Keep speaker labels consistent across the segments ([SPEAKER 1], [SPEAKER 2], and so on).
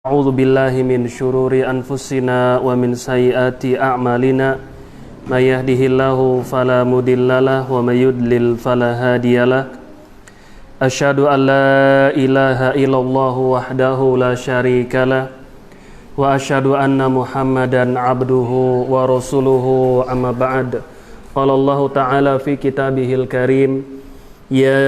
[SPEAKER 1] A'udzu billahi min syururi anfusina wa min sayyiati a'malina may yahdihillahu fala mudhillalah wa may yudlil fala hadiyalah asyhadu an la ilaha illallah wahdahu la syarikalah wa asyhadu anna muhammadan abduhu wa rasuluhu amma ba'd. Qala Allah ta'ala fi kitabihil karim ya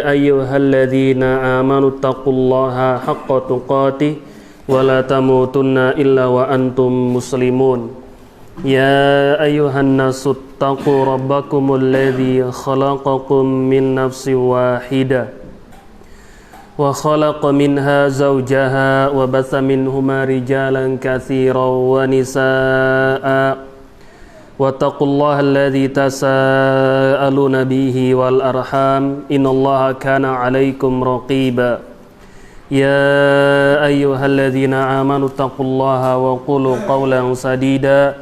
[SPEAKER 1] ayyuhalladzina amanu taqullaha haqqa tuqatih wa la tamutunna illa wa antum muslimun. Ya ayyuhan nasu taqu rabbakumul ladzi khalaqakum min nafsin wahidah wa khalaqa minha zawjaha wa batha minhuma rijalan katsiran wa nisaa'a wattaqullaha alladzi tasaaluna bihi wal arham innallaha kana 'alaikum raqiba. Ya ayyuhalladzina amanu taqullaha wa qulu qawlan sadida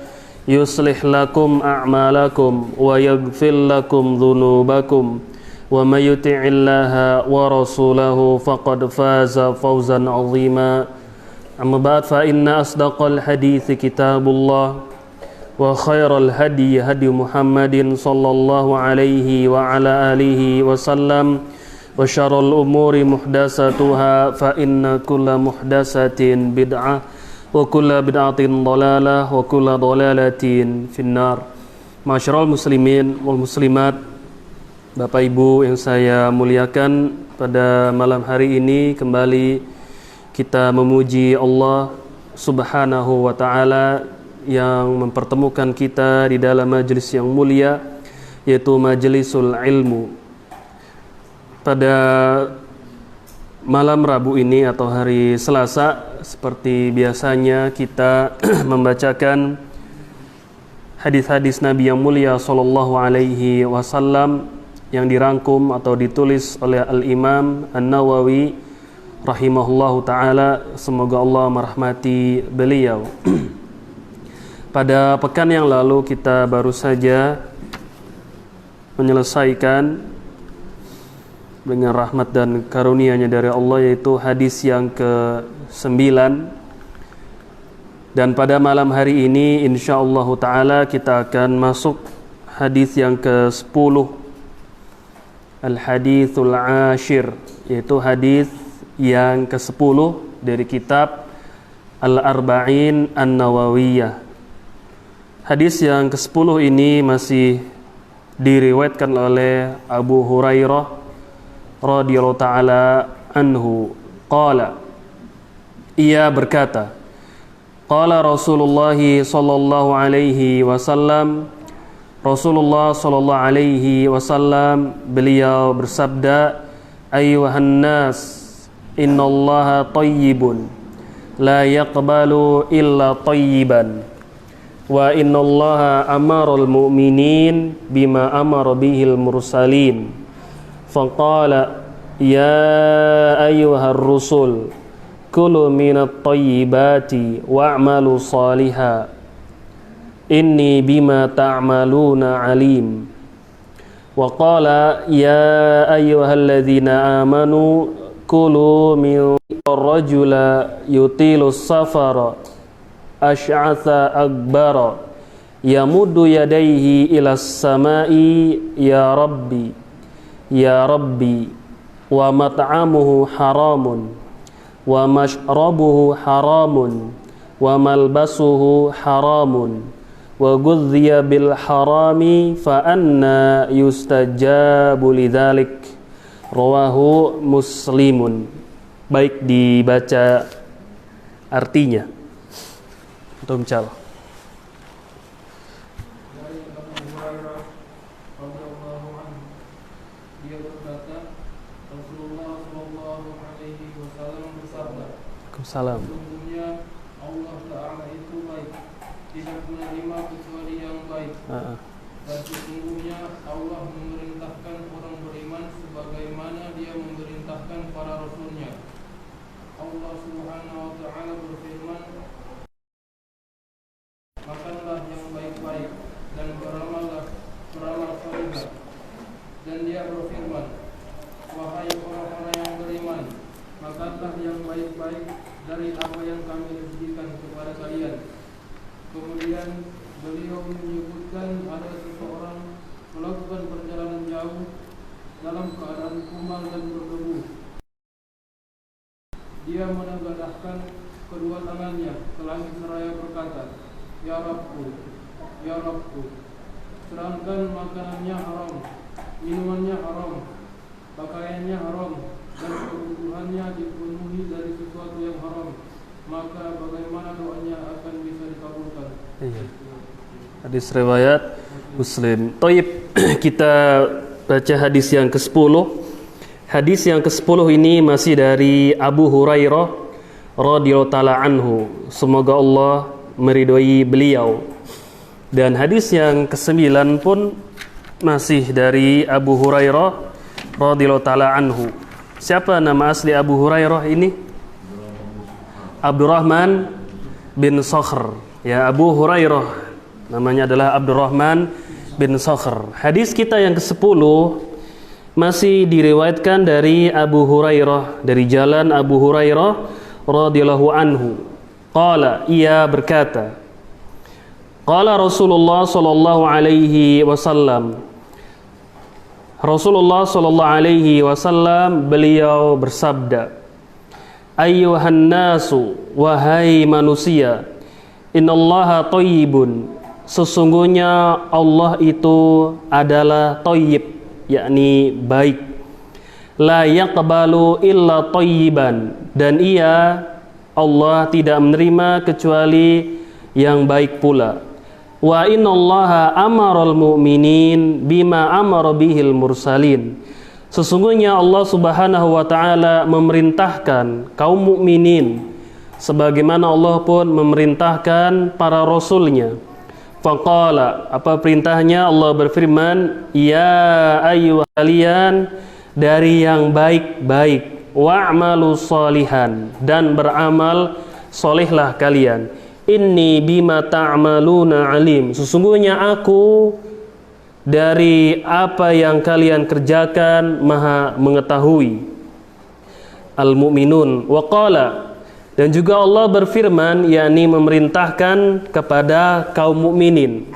[SPEAKER 1] yuslih lakum a'malakum wa yaghfir lakum dhunubakum wa may yuti'illaha wa rasulahu faqad faza fawzan 'azima. Amma ba'd, fa inna asdaqal hadithi kitabullah wa khairal hadi hadi Muhammadin sallallahu alaihi wa ala alihi wa sallam wa syarrul umuri muhdatsatuha fa inna kulla muhdatsatin bid'ah wa kulla bid'atin dhalalah wa kulla dhalalatin finnar. Masyarul muslimin wal muslimat, Bapak Ibu yang saya muliakan, pada malam hari ini kembali kita memuji Allah Subhanahu wa taala yang mempertemukan kita di dalam majelis yang mulia, yaitu majelisul ilmu. Pada malam Rabu ini atau hari Selasa, seperti biasanya kita membacakan hadis-hadis Nabi yang mulia sallallahu alaihi wasallam yang dirangkum atau ditulis oleh Al-Imam An-Nawawi rahimahullahu taala. Semoga Allah merahmati beliau. Pada pekan yang lalu kita baru saja menyelesaikan dengan rahmat dan karunia-Nya dari Allah, yaitu hadis yang ke-9. Dan pada malam hari ini insyaallah taala kita akan masuk hadis yang ke-10, al-haditsul ashir, yaitu hadis yang ke-10 dari kitab Al-Arba'in An-Nawawiyah. Hadis yang ke-10 ini masih diriwayatkan oleh Abu Hurairah radhiyallahu ta'ala anhu. Qala, ia berkata, qala Rasulullah sallallahu alaihi wasallam, Rasulullah sallallahu alaihi wasallam beliau bersabda, ayyuhan nas innallaha tayyibun la yaqbalu illa tayyiban wa innallaha amaral mu'minin bima amara bihil mursalin. Faqala ya ayyuhar rusul kulu minat tayyibati wa'malu saliha inni bima ta'maluna alim. Wa qala ya ayyuhalladzina amanu kulu min rajula yutilu safara asy'atha akbara yamuddu yadayhi ilas samai ya rabbi ya rabbi wa mat'amuhu haramun wa mashrabuhu haramun wa malbasuhu haramun wa ghudhiya bil harami fa anna yustajabu lidzalik. Rawahu Muslimun. Baik, dibaca artinya untuk mencela. Salam.
[SPEAKER 2] Sesungguhnya Allah Ta'ala itu baik, tidak menerima kecuali yang baik. Dan sesungguhnya Allah memerintahkan orang beriman sebagaimana Dia memerintahkan para Rasulnya. Allah Subhanahu wa Ta'ala berfirman, makanlah yang baik-baik dan beramal saleh. Dan Dia berfirman, wahai orang-orang yang beriman, makanlah yang baik-baik dari apa apa yang kami rezekikan kepada kalian. Kemudian beliau menyebutkan ada seseorang melakukan perjalanan jauh dalam keadaan kumal dan berdebu. Dia menengadahkan kedua tangannya ke langit seraya berkata, Ya Rabbku, Ya Rabbku. Sedangkan makanannya haram, minumannya haram, pakaiannya haram, dan kebutuhannya dipenuhi dari sesuatu yang haram, maka bagaimana doanya akan bisa dikabulkan?
[SPEAKER 1] Iya. Hadis riwayat Muslim. Taib, kita baca hadis yang ke-10. Hadis yang ke-10 ini masih dari Abu Hurairah radhiyallahu ta'ala anhu. Semoga Allah meridhoi beliau. Dan hadis yang ke-9 pun masih dari Abu Hurairah radhiyallahu ta'ala anhu. Siapa nama asli Abu Hurairah ini? Abdurrahman bin Sakhr. Ya, Abu Hurairah namanya adalah Abdurrahman bin Sakhr. Hadis kita yang ke-10 masih diriwayatkan dari Abu Hurairah, dari jalan Abu Hurairah radhiyallahu anhu. Qala, ia berkata, qala Rasulullah sallallahu alaihi wasallam. Rasulullah sallallahu alaihi wasallam beliau bersabda, ayyuhan nasu, wahai manusia, innallaha thayyibun, sesungguhnya Allah itu adalah thayyib, yakni baik. La yaqbalu illa thayyiban, dan ia Allah tidak menerima kecuali yang baik pula. Wa innallaha amaral mu'minin bima amara bihil mursalin, sesungguhnya Allah subhanahu wa ta'ala memerintahkan kaum mukminin sebagaimana Allah pun memerintahkan para rasulnya. Faqala, apa perintahnya? Allah berfirman, ya ayyuhal kalian dari yang baik-baik, wa'malu sholihan, dan beramal solehlah kalian. Inni bima ta'maluna alim, sesungguhnya aku dari apa yang kalian kerjakan maha mengetahui. Al-Mu'minun. Wa qala, dan juga Allah berfirman, yakni memerintahkan kepada kaum mukminin.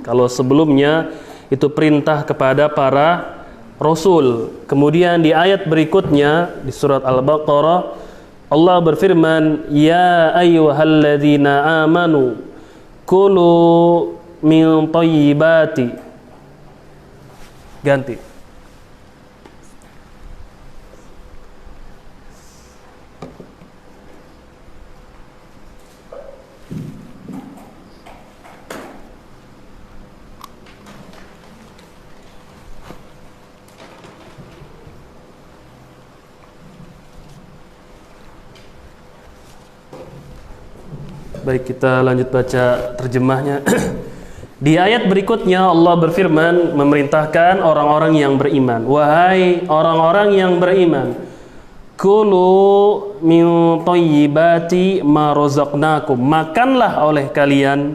[SPEAKER 1] Kalau sebelumnya itu perintah kepada para rasul. Kemudian di ayat berikutnya di surat Al-Baqarah Allah berfirman, ya ayyuhalladzina amanu kulu min thayyibati. Ganti. Baik, kita lanjut baca terjemahnya. Di ayat berikutnya Allah berfirman memerintahkan orang-orang yang beriman. Wahai orang-orang yang beriman, kulu min thayyibati ma razaqnakum, makanlah oleh kalian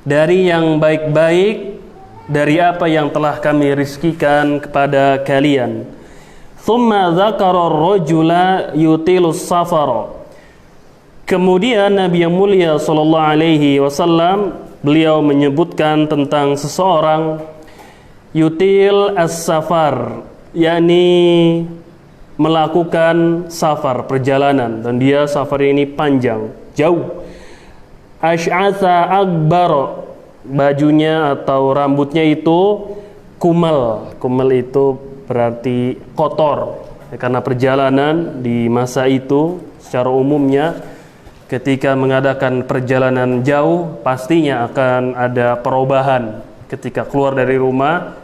[SPEAKER 1] dari yang baik-baik dari apa yang telah kami rizkikan kepada kalian. Thumma dzakara ar-rajula yutilus safara. Kemudian Nabi yang mulia sallallahu alaihi wasallam beliau menyebutkan tentang seseorang yutil as-safar, yakni melakukan safar, perjalanan, dan dia safar ini panjang, jauh. Ash'atha akbar, bajunya atau rambutnya itu kumal. Kumal itu berarti kotor, karena perjalanan di masa itu secara umumnya ketika mengadakan perjalanan jauh pastinya akan ada perubahan ketika keluar dari rumah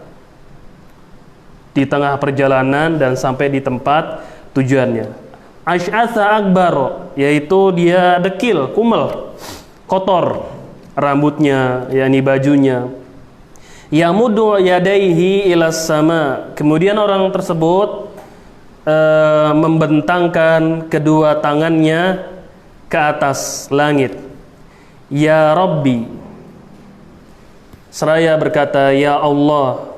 [SPEAKER 1] di tengah perjalanan dan sampai di tempat tujuannya. Ash'atha akbar, yaitu dia dekil, kumal, kotor rambutnya, yakni bajunya. Yamudu yadaihi ilas sama, kemudian orang tersebut membentangkan kedua tangannya ke atas langit. Ya Rabbi, seraya berkata, ya Allah,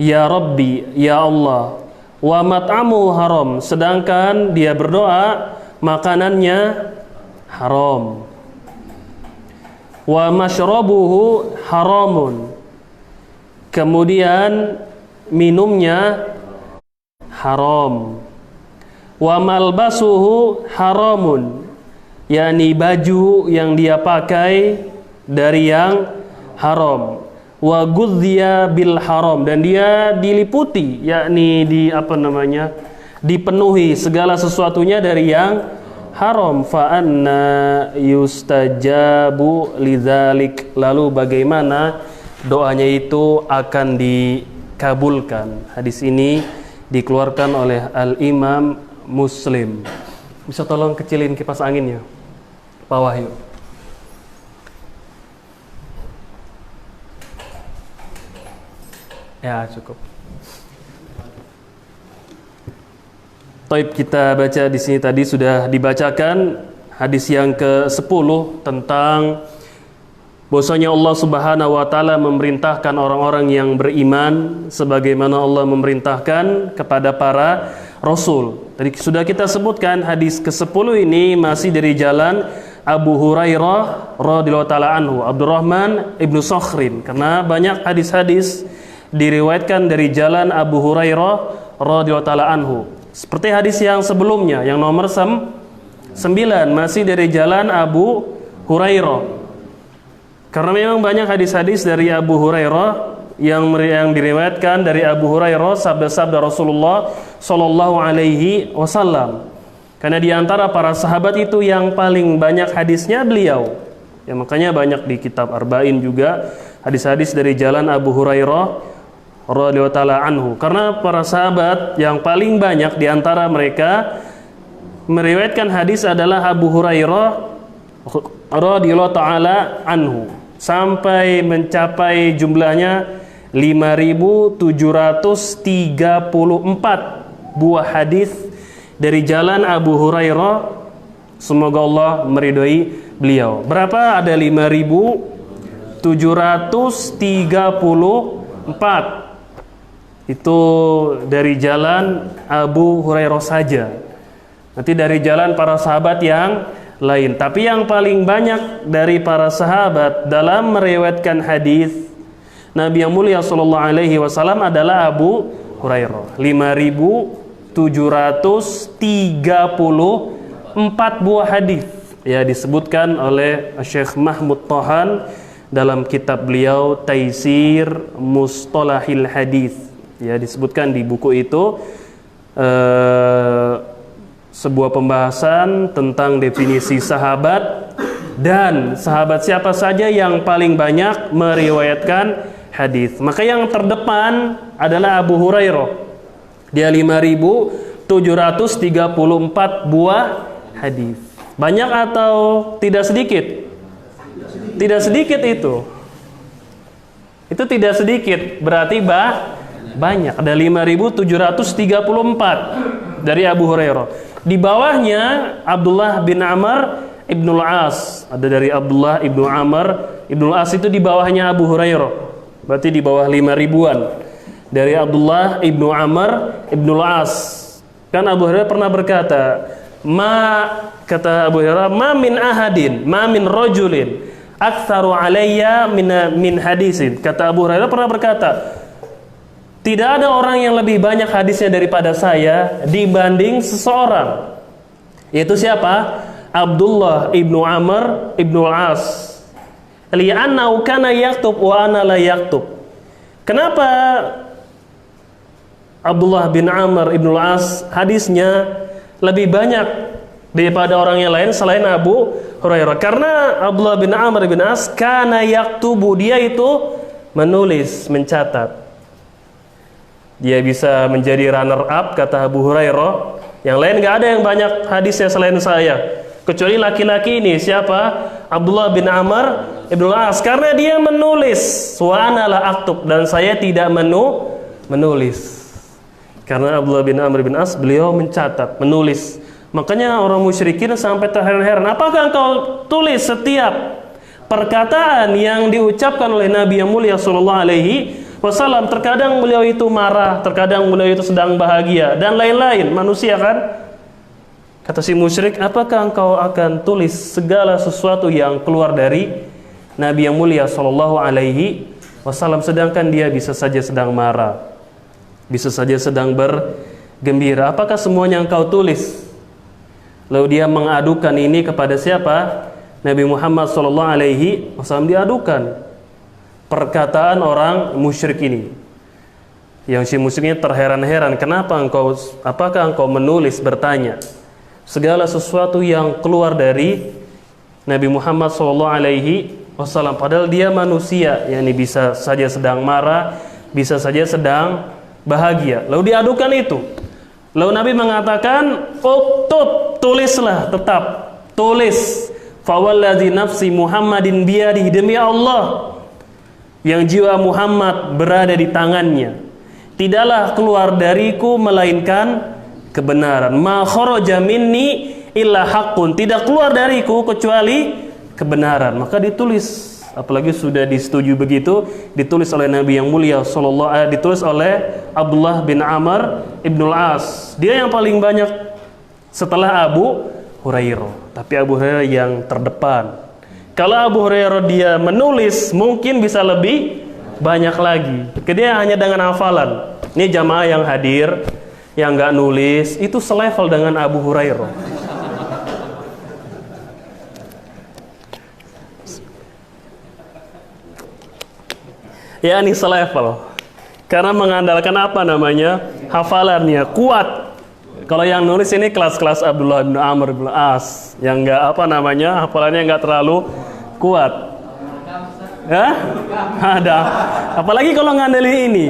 [SPEAKER 1] ya Rabbi, ya Allah. Wa mat'amu haram, sedangkan dia berdoa makanannya haram. Wa mashrabuhu haramun. Kemudian minumnya haram. Wa malbasuhu haramun, yakni baju yang dia pakai dari yang haram. Wa gudziya bil haram, dan dia diliputi, yakni dipenuhi segala sesuatunya dari yang haram. Fa anna yustajabu lidzalik, lalu bagaimana doanya itu akan dikabulkan. Hadis ini dikeluarkan oleh Al-Imam Muslim. Bisa tolong kecilin kipas anginnya, Pak Wahyu? Ya, cukup. Taib, kita baca di sini tadi sudah dibacakan hadis yang ke-10 tentang bahwasanya Allah Subhanahu wa taala memerintahkan orang-orang yang beriman sebagaimana Allah memerintahkan kepada para rasul. Tadi sudah kita sebutkan hadis ke-10 ini masih dari jalan Abu Hurairah radhiyallahu taala anhu, Abdurrahman ibnu Sakhrin, karena banyak hadis-hadis diriwayatkan dari jalan Abu Hurairah radhiyallahu taala anhu. Seperti hadis yang sebelumnya yang nomor 9 masih dari jalan Abu Hurairah. Karena memang banyak hadis-hadis dari Abu Hurairah yang diriwayatkan dari Abu Hurairah, sabda-sabda Rasulullah sallallahu alaihi wasallam. Karena di antara para sahabat itu yang paling banyak hadisnya beliau. Ya, makanya banyak di kitab Arba'in juga hadis-hadis dari jalan Abu Hurairah radhiyallahu taala anhu. Karena para sahabat yang paling banyak di antara mereka meriwayatkan hadis adalah Abu Hurairah radhiyallahu taala anhu, sampai mencapai jumlahnya 5.734 buah hadis dari jalan Abu Hurairah, semoga Allah meridhoi beliau. Berapa? Ada 5.734. Itu dari jalan Abu Hurairah saja. Nanti dari jalan para sahabat yang lain. Tapi yang paling banyak dari para sahabat dalam meriwayatkan hadis Nabi yang mulia sallallahu alaihi wasallam adalah Abu Hurairah. 5.734 buah hadis ya disebutkan oleh Syekh Mahmud Thahan dalam kitab beliau Taisir Mustalahil Hadis. Ya, disebutkan di buku itu sebuah pembahasan tentang definisi sahabat dan sahabat siapa saja yang paling banyak meriwayatkan hadis. Maka yang terdepan adalah Abu Hurairah. Dia 5.734 buah hadis. Banyak atau tidak sedikit? Tidak sedikit itu. Itu tidak sedikit, berarti banyak. Ada 5.734 dari Abu Hurairah. Di bawahnya Abdullah bin Amr ibnul As. Ada dari Abdullah ibnu Amr ibnul As, itu di bawahnya Abu Hurairah. Berarti di bawah 5.000-an. Dari Abdullah ibnu Amr ibnul As. Kan Abu Hurairah pernah berkata, kata Abu Hurairah, ma min ahadin, ma min rajulin aktsaru alayya min hadisin. Kata Abu Hurairah pernah berkata, tidak ada orang yang lebih banyak hadisnya daripada saya dibanding seseorang. Yaitu siapa? Abdullah ibnu Amr ibnu As. Li'annahu kana yaktub wa ana la yaktub. Kenapa Abdullah bin Amr ibnu As hadisnya lebih banyak daripada orang yang lain selain Abu Hurairah? Karena Abdullah bin Amr bin As kana yaktubu, dia itu menulis, mencatat. Dia bisa menjadi runner up, kata Abu Hurairah. Yang lain gak ada yang banyak hadisnya selain saya, kecuali laki-laki ini. Siapa? Abdullah bin Amr ibn As. Karena dia menulis, wa ana la aktub, dan saya tidak menulis. Karena Abdullah bin Amr bin As, beliau mencatat, menulis. Makanya orang musyrikin sampai terheran-heran, apakah engkau tulis setiap perkataan yang diucapkan oleh Nabi yang mulia sallallahu alaihi wasallam? Terkadang beliau itu marah, terkadang beliau itu sedang bahagia, dan lain-lain. Manusia kan? Kata si musyrik, apakah engkau akan tulis segala sesuatu yang keluar dari Nabi yang mulia sallallahu alaihi wasallam, sedangkan dia bisa saja sedang marah, bisa saja sedang bergembira. Apakah semuanya engkau tulis? Lalu dia mengadukan ini kepada siapa? Nabi Muhammad sallallahu alaihi wasallam diadukan perkataan orang musyrik ini. Yang si musyriknya terheran-heran, apakah engkau menulis, bertanya segala sesuatu yang keluar dari Nabi Muhammad sallallahu alaihi wasallam, padahal dia manusia, yakni bisa saja sedang marah, bisa saja sedang bahagia. Lalu diadukan itu. Lalu Nabi mengatakan, "Uktub, tulislah, tetap tulis. Fawalladzi nafsi Muhammadin biyadihi, demi Allah yang jiwa Muhammad berada di tangannya, tidaklah keluar dariku melainkan kebenaran. Ma kharaja minni illa haqqun, tidak keluar dariku kecuali kebenaran." Maka ditulis, apalagi sudah disetujui begitu, ditulis oleh Nabi yang mulia ditulis oleh Abdullah bin Amr ibnul As. Dia yang paling banyak setelah Abu Hurairah, tapi Abu Hurairah yang terdepan. Kalau Abu Hurairah dia menulis, mungkin bisa lebih banyak lagi. Dia hanya dengan hafalan. Ini jamaah yang hadir, yang nggak nulis, itu selevel dengan Abu Hurairah. Ya, ini selevel. Karena mengandalkan apa namanya? Hafalannya kuat. Kalau yang nulis ini kelas-kelas Abdullah bin Amr bin As, yang nggak apa namanya, hafalannya nggak terlalu kuat. Ya? Ada. Apalagi kalau ngandelin ini.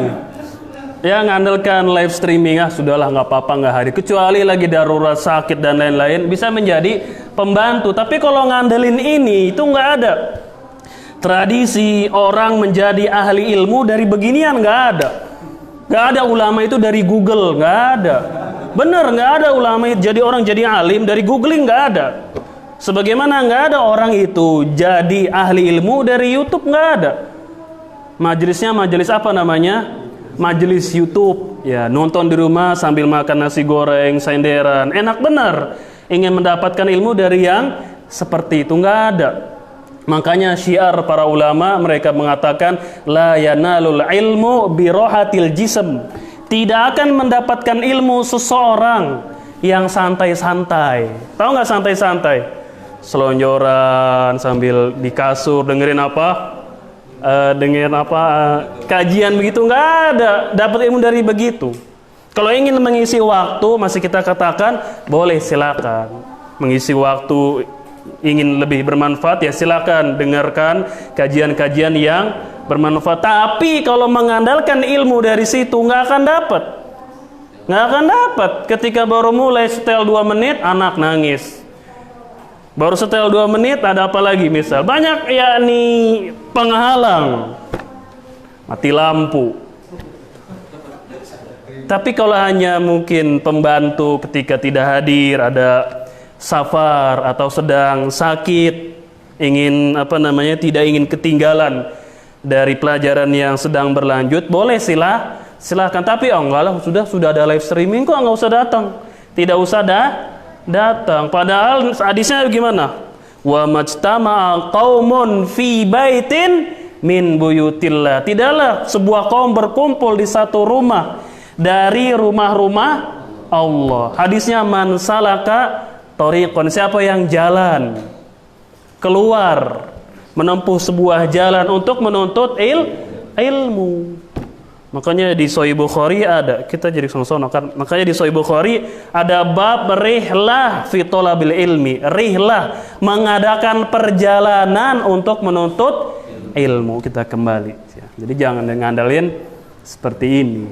[SPEAKER 1] Ya, ngandalkan live streaming, sudahlah nggak apa-apa, nggak hadir. Kecuali lagi darurat, sakit dan lain-lain, bisa menjadi pembantu. Tapi kalau ngandelin ini, itu nggak ada. Tradisi orang menjadi ahli ilmu dari beginian nggak ada. Nggak ada ulama itu dari Google, nggak ada. Bener, nggak ada ulama itu jadi orang jadi alim dari googling, nggak ada. Sebagaimana nggak ada orang itu jadi ahli ilmu dari YouTube, nggak ada. Majelisnya majelis apa namanya? Majelis YouTube. Ya, nonton di rumah sambil makan nasi goreng, senderan, enak bener. Ingin mendapatkan ilmu dari yang seperti itu, nggak ada. Makanya syiar para ulama, mereka mengatakan la yanalul ilmu birohatil jism. Tidak akan mendapatkan ilmu seseorang yang santai-santai. Tahu nggak santai-santai? Selonjoran sambil di kasur dengerin apa? Kajian begitu, nggak ada. Dapat ilmu dari begitu. Kalau ingin mengisi waktu, masih kita katakan boleh, silakan. Mengisi waktu ingin lebih bermanfaat, ya silakan dengarkan kajian-kajian yang bermanfaat. Tapi kalau mengandalkan ilmu dari situ nggak akan dapat. Ketika baru mulai setel 2 menit anak nangis. Baru setel 2 menit ada apa lagi misal. Banyak yakni penghalang. Mati lampu. Tapi kalau hanya mungkin pembantu ketika tidak hadir, ada safar atau sedang sakit, ingin tidak ingin ketinggalan dari pelajaran yang sedang berlanjut, boleh silakan. Tapi enggak lah, sudah ada live streaming kok, enggak usah datang. Tidak usah datang. Padahal hadisnya gimana? Wa majtama'a qaumun fi baitin min buyutillah. Tidaklah sebuah kaum berkumpul di satu rumah dari rumah-rumah Allah. Hadisnya man salaka thariqan, siapa yang jalan keluar menempuh sebuah jalan untuk menuntut ilmu. Makanya di Sahih Bukhari ada, kita jadi sono-sono kan. Makanya di Sahih Bukhari ada bab rihlah fi thalabil ilmi. Rihlah, mengadakan perjalanan untuk menuntut ilmu. Kita kembali. Jadi jangan ngandalin seperti ini.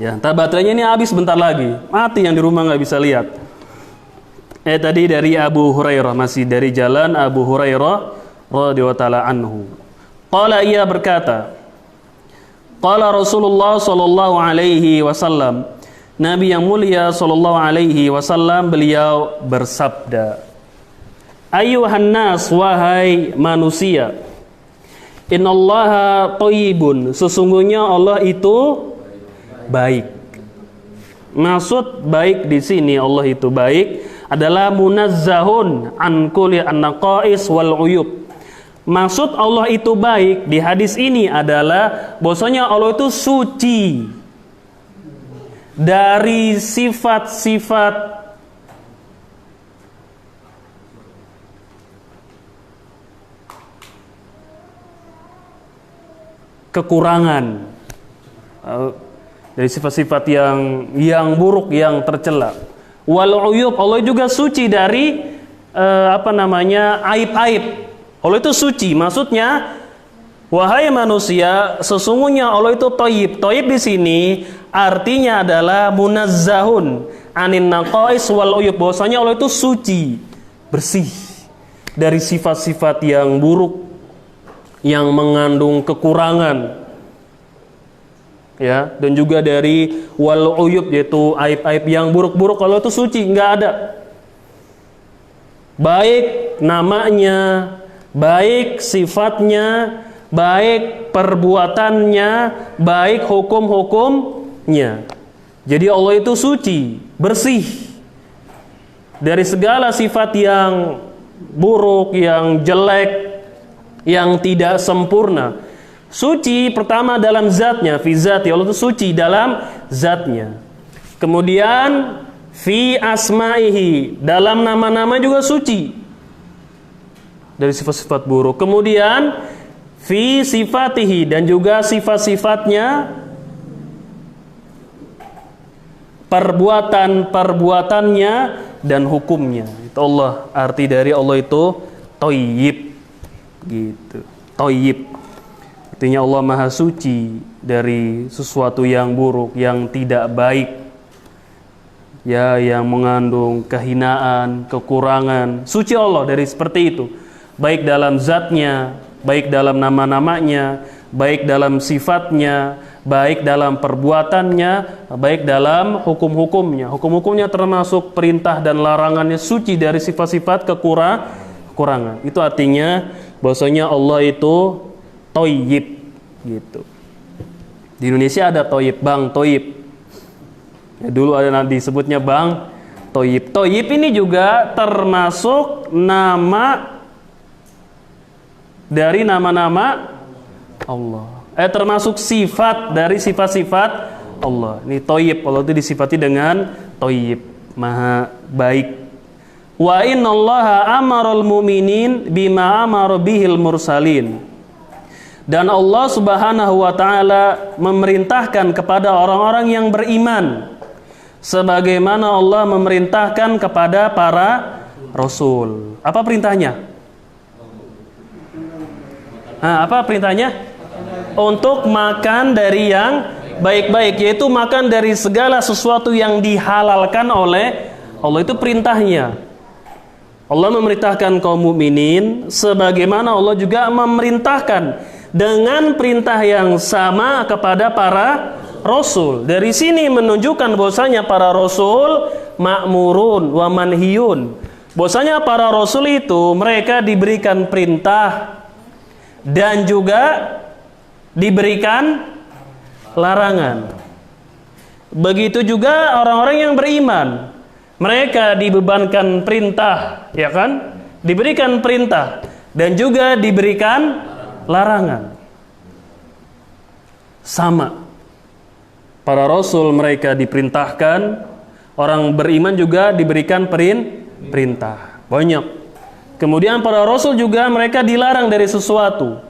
[SPEAKER 1] Ya, entar baterainya ini habis bentar lagi. Mati yang di rumah nggak bisa lihat. Tadi dari Abu Hurairah, masih dari jalan Abu Hurairah radhiyallahu ta'ala anhu. Qala, ia berkata, qala Rasulullah sallallahu alaihi wasallam, Nabi yang mulia sallallahu alaihi wasallam beliau bersabda, ayuhan nas, wahai manusia, innallaha thayyibun, sesungguhnya Allah itu baik. Maksud baik di sini, Allah itu baik adalah munazzahun an kulli an-naqais wal uyub. Maksud Allah itu baik di hadis ini adalah bahwasanya Allah itu suci dari sifat-sifat kekurangan, dari sifat-sifat yang buruk, yang tercela. Wal uyub, Allah juga suci dari aib-aib. Allah itu suci, maksudnya wahai manusia, sesungguhnya Allah itu thayyib. Thayyib di sini artinya adalah munazzahun anin naqais wal uyub. Bahwasanya Allah itu suci, bersih dari sifat-sifat yang buruk, yang mengandung kekurangan, ya, dan juga dari wal uyub, yaitu aib-aib yang buruk-buruk. Allah itu suci, nggak ada. Baik namanya, baik sifatnya, baik perbuatannya, baik hukum-hukumnya. Jadi Allah itu suci, bersih dari segala sifat yang buruk, yang jelek, yang tidak sempurna. Suci pertama dalam zatnya, fi zati, Allah itu suci dalam zatnya. Kemudian fi asma'ihi, dalam nama-nama juga suci dari sifat-sifat buruk. Kemudian fi sifatihi, dan juga sifat-sifatnya, perbuatan-perbuatannya, dan hukumnya. Itu Allah, arti dari Allah itu thayyib, gitu. Thayyib artinya Allah maha suci dari sesuatu yang buruk, yang tidak baik, ya, yang mengandung kehinaan, kekurangan. Suci Allah dari seperti itu, baik dalam zatnya, baik dalam nama-namanya, baik dalam sifatnya, baik dalam perbuatannya, baik dalam hukum-hukumnya. Hukum-hukumnya termasuk perintah dan larangannya, suci dari sifat-sifat kekurangan. Itu artinya bahwasanya Allah itu thayyib, gitu. Di Indonesia ada thayyib, Bang Thayyib. Ya, dulu ada nanti disebutnya Bang Thayyib. Thayyib ini juga termasuk nama dari nama-nama Allah. Termasuk sifat dari sifat-sifat Allah. Ini thayyib, Allah itu disifati dengan thayyib, maha baik. Wa innallaha amaral mu'minin bima amara bihil mursalin. Dan Allah Subhanahu wa taala memerintahkan kepada orang-orang yang beriman sebagaimana Allah memerintahkan kepada para rasul. Apa perintahnya? Apa perintahnya? Untuk makan dari yang baik-baik, yaitu makan dari segala sesuatu yang dihalalkan oleh Allah. Itu perintahnya. Allah memerintahkan kaum mukminin sebagaimana Allah juga memerintahkan dengan perintah yang sama kepada para rasul. Dari sini menunjukkan bahwasanya para rasul ma'murun wa manhiyun. Bahwasanya para rasul itu mereka diberikan perintah dan juga diberikan larangan. Begitu juga orang-orang yang beriman, mereka dibebankan perintah, ya kan? Diberikan perintah dan juga diberikan larangan. Sama. Para rasul mereka diperintahkan, orang beriman juga diberikan perintah. Banyak. Kemudian para rasul juga mereka dilarang dari sesuatu.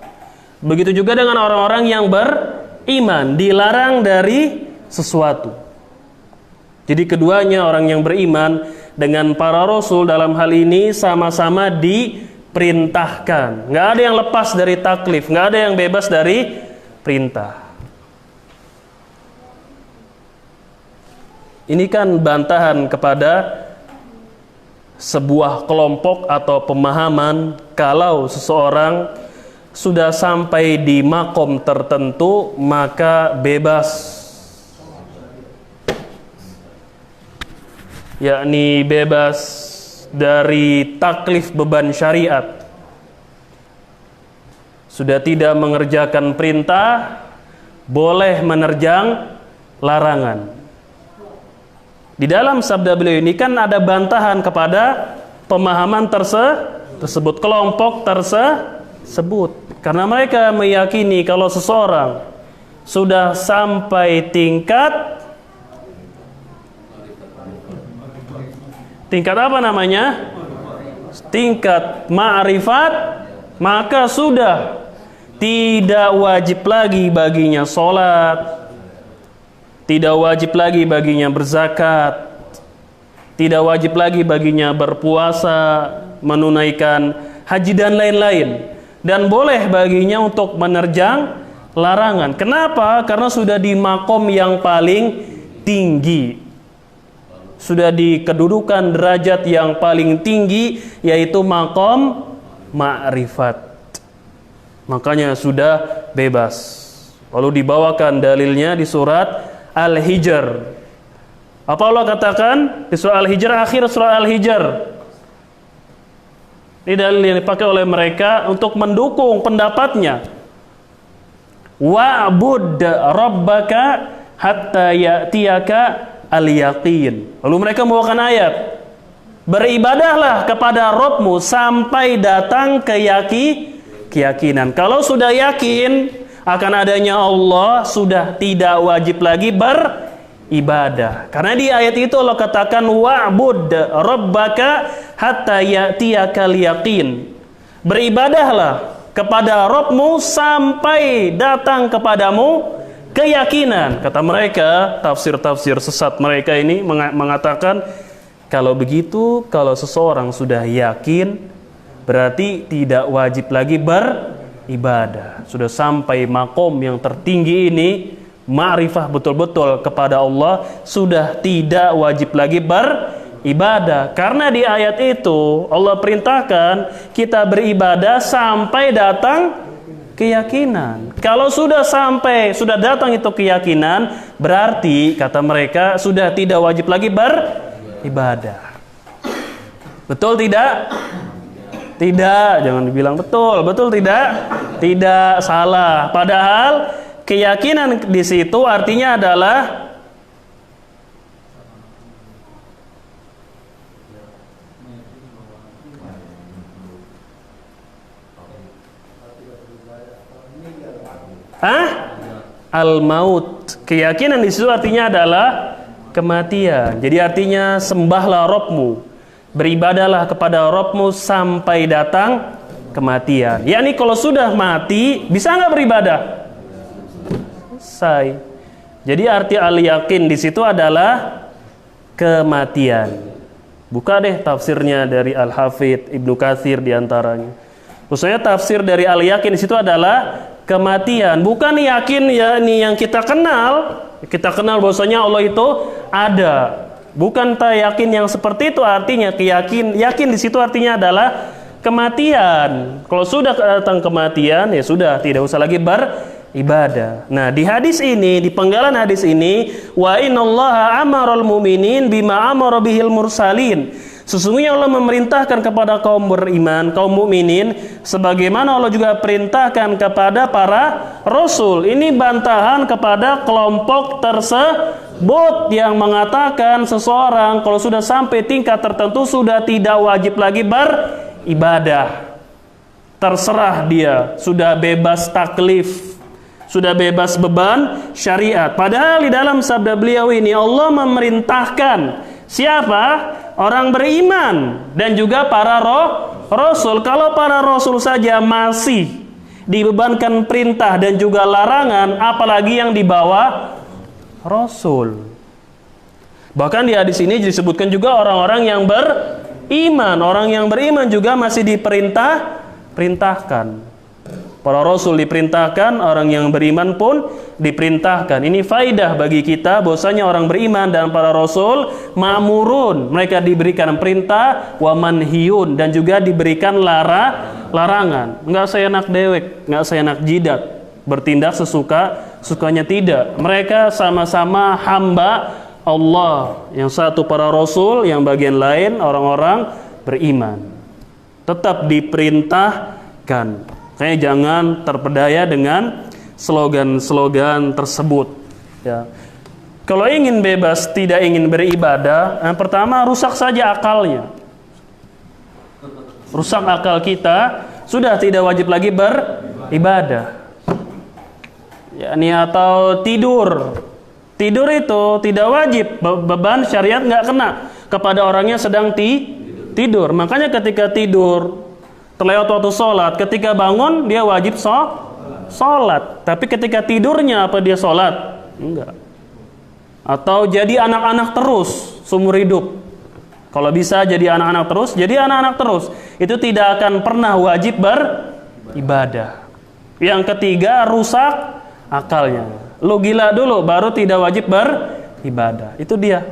[SPEAKER 1] Begitu juga dengan orang-orang yang beriman, dilarang dari sesuatu. Jadi keduanya, orang yang beriman dengan para rasul dalam hal ini sama-sama diperintahkan. Nggak ada yang lepas dari taklif, nggak ada yang bebas dari perintah. Ini kan bantahan kepada sebuah kelompok atau pemahaman kalau seseorang sudah sampai di makom tertentu maka bebas, yakni bebas dari taklif beban syariat, sudah tidak mengerjakan perintah, boleh menerjang larangan. Di dalam sabda beliau ini kan ada bantahan kepada pemahaman tersebut, kelompok tersebut. Karena mereka meyakini kalau seseorang sudah sampai tingkat apa namanya? Tingkat ma'rifat, maka sudah tidak wajib lagi baginya sholat, tidak wajib lagi baginya berzakat, tidak wajib lagi baginya berpuasa, menunaikan haji dan lain-lain. Dan boleh baginya untuk menerjang larangan. Kenapa? Karena sudah di makom yang paling tinggi, sudah di kedudukan derajat yang paling tinggi, yaitu makom ma'rifat. Makanya sudah bebas. Lalu dibawakan dalilnya di surat Al-Hijr. Apa Allah katakan di surah Al-Hijr, akhir surah Al-Hijr? Ini dalil yang dipakai oleh mereka untuk mendukung pendapatnya. Wa'bud rabbaka hatta ya'tiyaka al-yaqin. Lalu mereka membawakan ayat, beribadahlah kepada Rabbmu sampai datang keyakinan. Kalau sudah yakin akan adanya Allah, sudah tidak wajib lagi beribadah. Karena di ayat itu Allah katakan wa'bud rabbaka hatta ya'tiyakal yaqin. Beribadahlah kepada Rabbmu sampai datang kepadamu keyakinan. Kata mereka, tafsir-tafsir sesat mereka ini mengatakan kalau begitu, kalau seseorang sudah yakin, berarti tidak wajib lagi beribadah. Sudah sampai makom yang tertinggi ini, ma'rifah betul-betul kepada Allah, sudah tidak wajib lagi beribadah. Karena di ayat itu Allah perintahkan kita beribadah sampai datang keyakinan. Kalau sudah datang itu keyakinan, berarti kata mereka sudah tidak wajib lagi beribadah. Betul tidak? Tidak, jangan dibilang betul. Betul tidak? Tidak, salah. Padahal keyakinan di situ artinya adalah al-maut. Keyakinan di situ artinya adalah kematian. Jadi artinya sembahlah Rabbmu, beribadahlah kepada Rabbmu sampai datang kematian. Yakni kalau sudah mati bisa nggak beribadah? Selesai. Jadi arti al-yakin di situ adalah kematian. Buka deh tafsirnya dari Al-Hafidz Ibnu Katsir diantaranya. Khususnya tafsir dari al-yakin di situ adalah kematian. Bukan yakin ya ini yang kita kenal. Kita kenal bahwasanya Allah itu ada. Bukan yakin yang seperti itu artinya yakin di situ artinya adalah kematian. Kalau sudah datang kematian ya sudah tidak usah lagi beribadah. Nah, di hadis ini, di penggalan hadis ini, wa innallaha amaral mu'minin bima amara bihil mursalin. Sesungguhnya Allah memerintahkan kepada kaum beriman, kaum mukminin, sebagaimana Allah juga perintahkan kepada para rasul. Ini bantahan kepada kelompok tersebut yang mengatakan seseorang kalau sudah sampai tingkat tertentu sudah tidak wajib lagi beribadah. Terserah dia, sudah bebas taklif, sudah bebas beban syariat. Padahal di dalam sabda beliau ini Allah memerintahkan siapa? Orang beriman dan juga para rasul. Kalau para rasul saja masih dibebankan perintah dan juga larangan, apalagi yang dibawa rasul. Bahkan di hadis ini disebutkan juga orang-orang yang beriman. Orang yang beriman juga masih diperintahkan. Para rasul diperintahkan, orang yang beriman pun diperintahkan. Ini faidah bagi kita bahwasanya orang beriman dan para rasul ma'murun, mereka diberikan perintah, wa manhiyun, dan juga diberikan larangan. Enggak seenak dewek, enggak seenak jidat, bertindak sukanya tidak. Mereka sama-sama hamba Allah. Yang satu para rasul, yang bagian lain orang-orang beriman. Tetap diperintahkan. Makanya jangan terpedaya dengan slogan-slogan tersebut. Ya. Kalau ingin bebas, tidak ingin beribadah, yang pertama rusak saja akalnya. Rusak akal kita, sudah tidak wajib lagi beribadah. Yani atau tidur. Tidur itu tidak wajib, beban syariat nggak kena kepada orangnya sedang tidur. Makanya ketika tidur terlewat waktu sholat, ketika bangun dia wajib sholat. Tapi ketika tidurnya apa dia sholat? Enggak. Atau jadi anak-anak terus seumur hidup. Kalau bisa jadi anak-anak terus, jadi anak-anak terus. Itu tidak akan pernah wajib beribadah. Yang ketiga, rusak akalnya. Lu gila dulu, baru tidak wajib beribadah. Itu dia.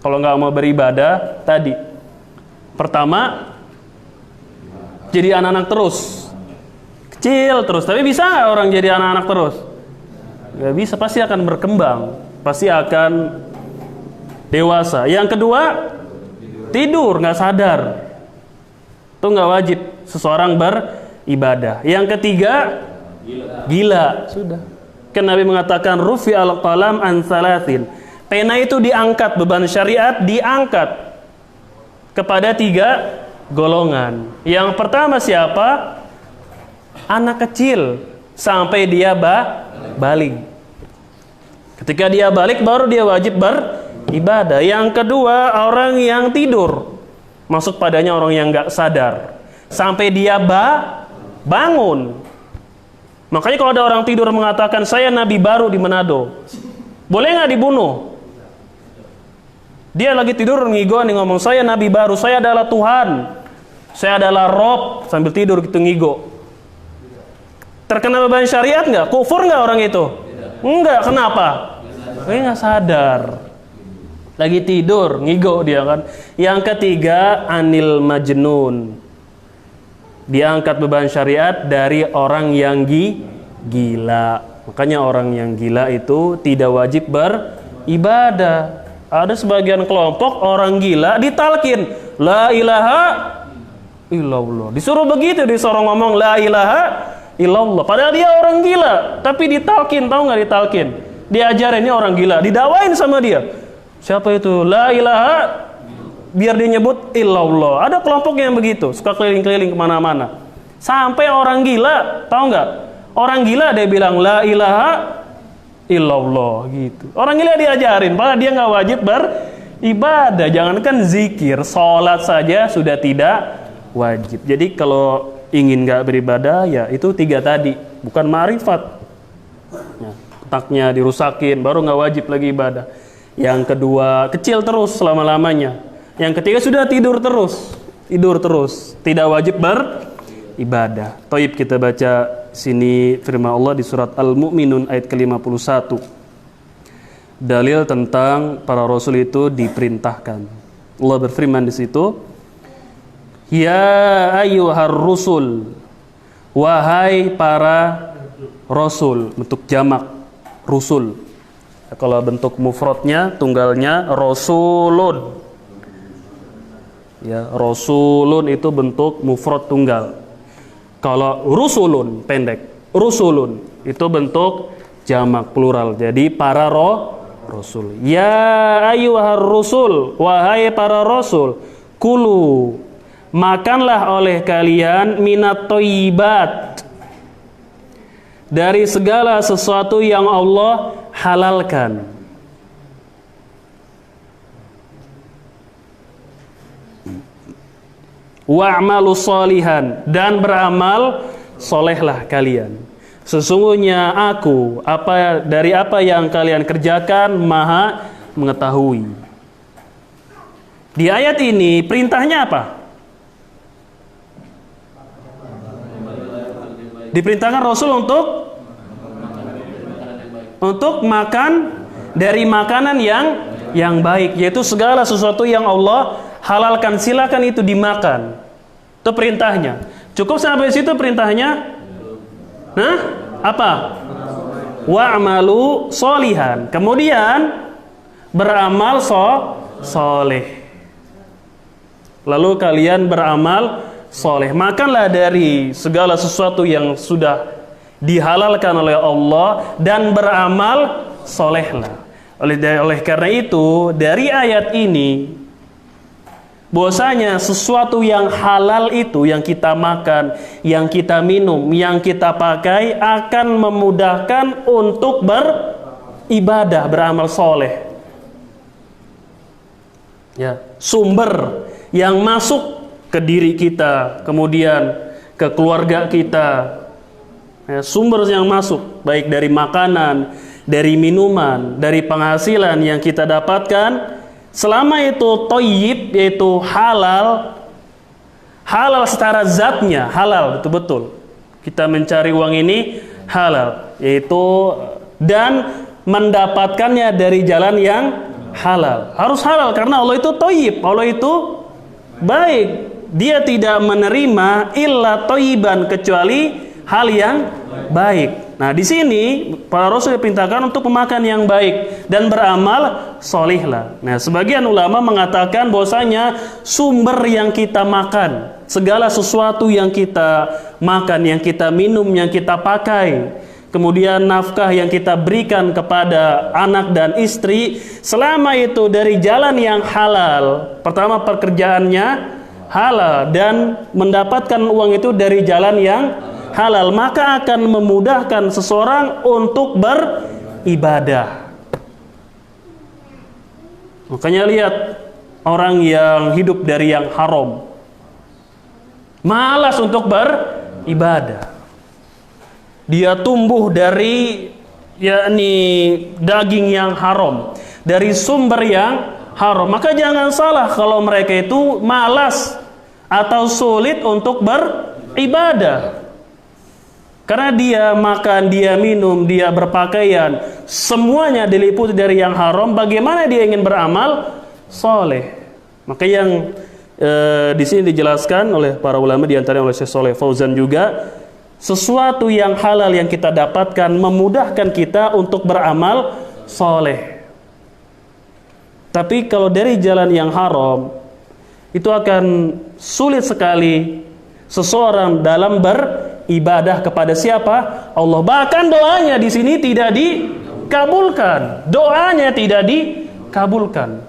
[SPEAKER 1] Kalau nggak mau beribadah, tadi. Pertama, jadi anak-anak terus. Kecil terus. Tapi bisa nggak orang jadi anak-anak terus? Nggak bisa, pasti akan berkembang. Pasti akan dewasa. Yang kedua, tidur nggak sadar, itu nggak wajib seseorang beribadah. Yang ketiga, gila. Sudah. Kan Nabi mengatakan rufi al-qalam an salasin. Pena itu diangkat, beban syariat diangkat kepada 3 golongan. Yang pertama siapa? Anak kecil sampai dia balik. Ketika dia balik baru dia wajib beribadah. Yang kedua, orang yang tidur. Masuk padanya orang yang nggak sadar sampai dia bangun. Makanya kalau ada orang tidur mengatakan saya nabi baru di Manado, boleh nggak dibunuh? Dia lagi tidur ngigo nih ngomong saya nabi baru, saya adalah Tuhan, saya adalah Rob, sambil tidur gitu ngigo. Terkena beban syariat nggak? Kufur nggak orang itu? Enggak, kenapa? Dia nggak sadar. Lagi tidur, ngigo dia kan. Yang ketiga, anil majnun. Diangkat beban syariat dari orang yang gila. Makanya orang yang gila itu tidak wajib beribadah. Ada sebagian kelompok orang gila ditalkin la ilaha illallah. Disuruh begitu, disuruh ngomong la ilaha illallah. Padahal dia orang gila, tapi ditalkin, tahu nggak ditalkin? Diajarin ini orang gila, didakwain sama dia. Siapa itu? La ilaha, biar dia nyebut illallah. Ada kelompok yang begitu, suka keliling-keliling kemana-mana. Sampai orang gila, tahu nggak? Orang gila dia bilang la ilaha illallah gitu. Orang gila diajarin, padahal dia nggak wajib beribadah. Jangankan zikir, sholat saja sudah tidak wajib. Jadi kalau ingin nggak beribadah, ya itu 3 tadi, bukan ma'rifat. Ya, otaknya dirusakin, baru nggak wajib lagi ibadah. Yang kedua, kecil terus selama-lamanya. Yang ketiga sudah tidur terus, tidak wajib beribadah. Taib, kita baca sini firman Allah di surat Al-Mu'minun ayat ke-51. Dalil tentang para rasul itu diperintahkan. Allah berfirman di situ, ya ayyuhar rusul, wahai para rasul, bentuk jamak rusul. Kalau bentuk mufradnya, tunggalnya rasulun. Ya, rasulun itu bentuk mufrad tunggal. Kalau rusulun pendek, rusulun itu bentuk jamak plural. Jadi para rasul. Ya ayyuhar rusul, wahai para rasul, kulu, makanlah oleh kalian minat thayyibat, dari segala sesuatu yang Allah halalkan. Wa'malu sholihan, dan beramal solehlah kalian. Sesungguhnya aku dari apa yang kalian kerjakan maha mengetahui. Di ayat ini perintahnya apa? Diperintahkan Rasul untuk makan dari makanan yang baik, yaitu segala sesuatu yang Allah halalkan, silakan itu dimakan. Itu perintahnya. Cukup sampai situ perintahnya? Nah, apa? Wa'malu sholihan. Kemudian beramal soleh. Lalu kalian beramal soleh. Makanlah dari segala sesuatu yang sudah dihalalkan oleh Allah dan beramal solehlah. Oleh karena itu, dari ayat ini bahwasanya sesuatu yang halal itu, yang kita makan, yang kita minum, yang kita pakai akan memudahkan untuk beribadah, beramal soleh. Ya, sumber yang masuk ke diri kita, kemudian ke keluarga kita, ya, sumber yang masuk baik dari makanan, dari minuman, dari penghasilan yang kita dapatkan, selama itu thayyib, yaitu halal, halal secara zatnya, halal betul-betul. Kita mencari uang ini halal, yaitu dan mendapatkannya dari jalan yang halal. Harus halal karena Allah itu thayyib, Allah itu baik. Dia tidak menerima illa thayyiban, kecuali hal yang baik. Nah, di sini para rasul diperintahkan untuk memakan yang baik dan beramal solihlah. Nah, sebagian ulama mengatakan bahwasanya sumber yang kita makan, segala sesuatu yang kita makan, yang kita minum, yang kita pakai, kemudian nafkah yang kita berikan kepada anak dan istri, selama itu dari jalan yang halal, pertama pekerjaannya halal dan mendapatkan uang itu dari jalan yang halal, maka akan memudahkan seseorang untuk beribadah. Makanya lihat orang yang hidup dari yang haram, malas untuk beribadah. Dia tumbuh dari yakni daging yang haram, dari sumber yang haram. Maka jangan salah kalau mereka itu malas atau sulit untuk beribadah. Karena dia makan, dia minum, dia berpakaian, semuanya diliputi dari yang haram. Bagaimana dia ingin beramal soleh? Maka yang di sini dijelaskan oleh para ulama, di antaranya oleh Syekh Shalih Fauzan juga, sesuatu yang halal yang kita dapatkan memudahkan kita untuk beramal soleh. Tapi kalau dari jalan yang haram, itu akan sulit sekali seseorang dalam beribadah kepada siapa? Allah. Bahkan doanya di sini tidak dikabulkan. Doanya tidak dikabulkan.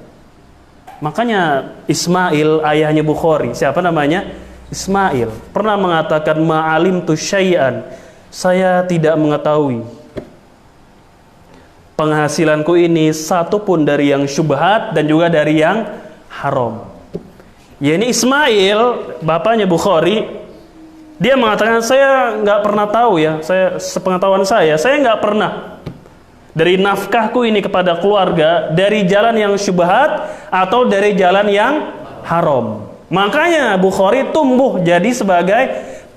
[SPEAKER 1] Makanya Ismail, ayahnya Bukhari, siapa namanya? Ismail pernah mengatakan ma'alim tu syai'an, saya tidak mengetahui penghasilanku ini satu pun dari yang syubhat dan juga dari yang haram. Ya, ini Ismail, bapaknya Bukhari, dia mengatakan saya nggak pernah tahu ya, saya sepengetahuan saya nggak pernah dari nafkahku ini kepada keluarga dari jalan yang syubhat atau dari jalan yang haram. Makanya Bukhari tumbuh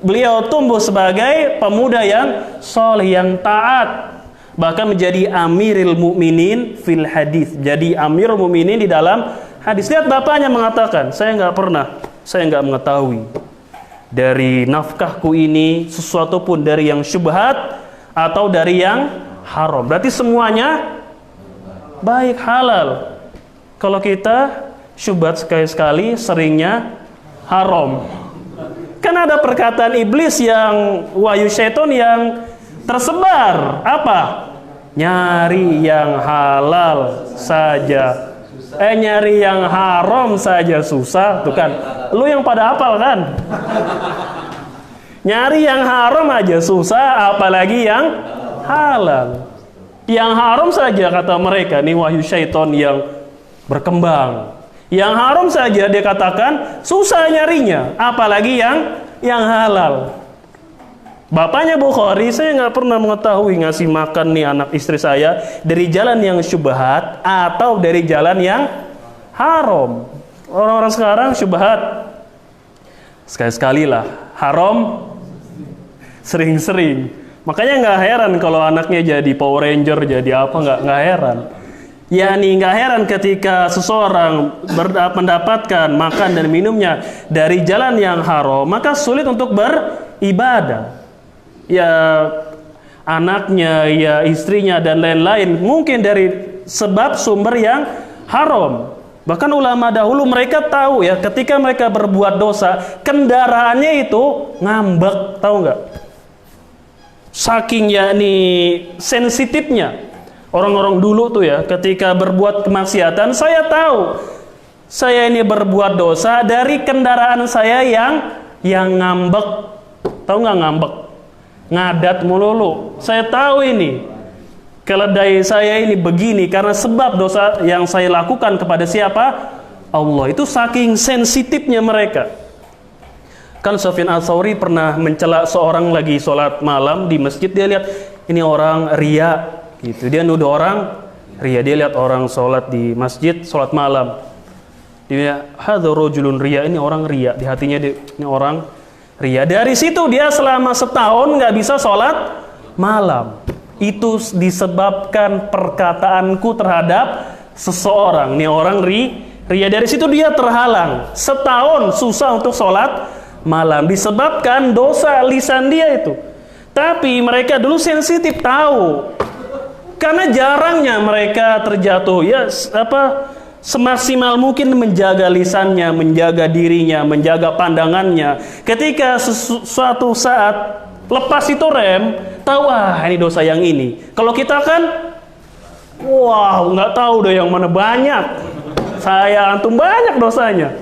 [SPEAKER 1] beliau tumbuh sebagai pemuda yang soleh, yang taat, bahkan menjadi amirul mukminin fil hadis, jadi amirul mukminin di dalam hadis. Lihat bapaknya mengatakan, saya nggak mengetahui dari nafkahku ini sesuatu pun dari yang syubhat atau dari yang haram. Berarti semuanya baik, halal. Kalau kita syubhat sekali-sekali, seringnya haram. Kan ada perkataan iblis yang wahyu syaitan yang tersebar, apa? Nyari yang halal saja, nyari yang haram saja susah. Tuh kan, lu yang pada hafal kan? Nyari yang haram aja susah, apalagi yang halal. Yang haram saja kata mereka, nih wahyu syaitan yang berkembang. Yang haram saja dia katakan susah nyarinya, apalagi yang halal. Bapaknya Bukhari, saya nggak pernah mengetahui ngasih makan nih anak istri saya dari jalan yang syubhat atau dari jalan yang haram. Orang-orang sekarang syubhat sekali-sekali lah, haram sering-sering. Makanya nggak heran kalau anaknya jadi Power Ranger, jadi apa, nggak heran. Yani nggak heran ketika seseorang mendapatkan makan dan minumnya dari jalan yang haram, maka sulit untuk beribadah. Ya anaknya, ya istrinya dan lain-lain mungkin dari sebab sumber yang haram. Bahkan ulama dahulu mereka tahu ya, ketika mereka berbuat dosa, kendaraannya itu ngambek, tahu nggak? Saking yakni sensitifnya. Orang-orang dulu tuh ya, ketika berbuat kemaksiatan, saya tahu saya ini berbuat dosa dari kendaraan saya yang ngambek. Tahu nggak ngambek? Ngadat melulu. Saya tahu ini. Keledai saya ini begini karena sebab dosa yang saya lakukan kepada siapa? Allah. Itu saking sensitifnya mereka. Kan Sufyan Ats-Tsauri pernah mencela seorang lagi sholat malam di masjid. Dia lihat ini orang ria gitu. Dia nuduh orang ria. Dia lihat orang sholat di masjid, sholat malam. Dia hadza rajulun ria, ini orang ria. Di hatinya dia, ini orang ria. Dari situ dia selama setahun nggak bisa sholat malam. Itu disebabkan perkataanku terhadap seseorang. Ini orang ria. Dari situ dia terhalang. Setahun susah untuk sholat malam. Disebabkan dosa lisan dia itu. Tapi mereka dulu sensitif tahu. Karena jarangnya mereka terjatuh. Ya semaksimal mungkin menjaga lisannya, menjaga dirinya, menjaga pandangannya. Ketika suatu saat lepas itu rem, tahu ini dosa yang ini. Kalau kita kan, nggak tahu deh yang mana banyak. Saya antum banyak dosanya.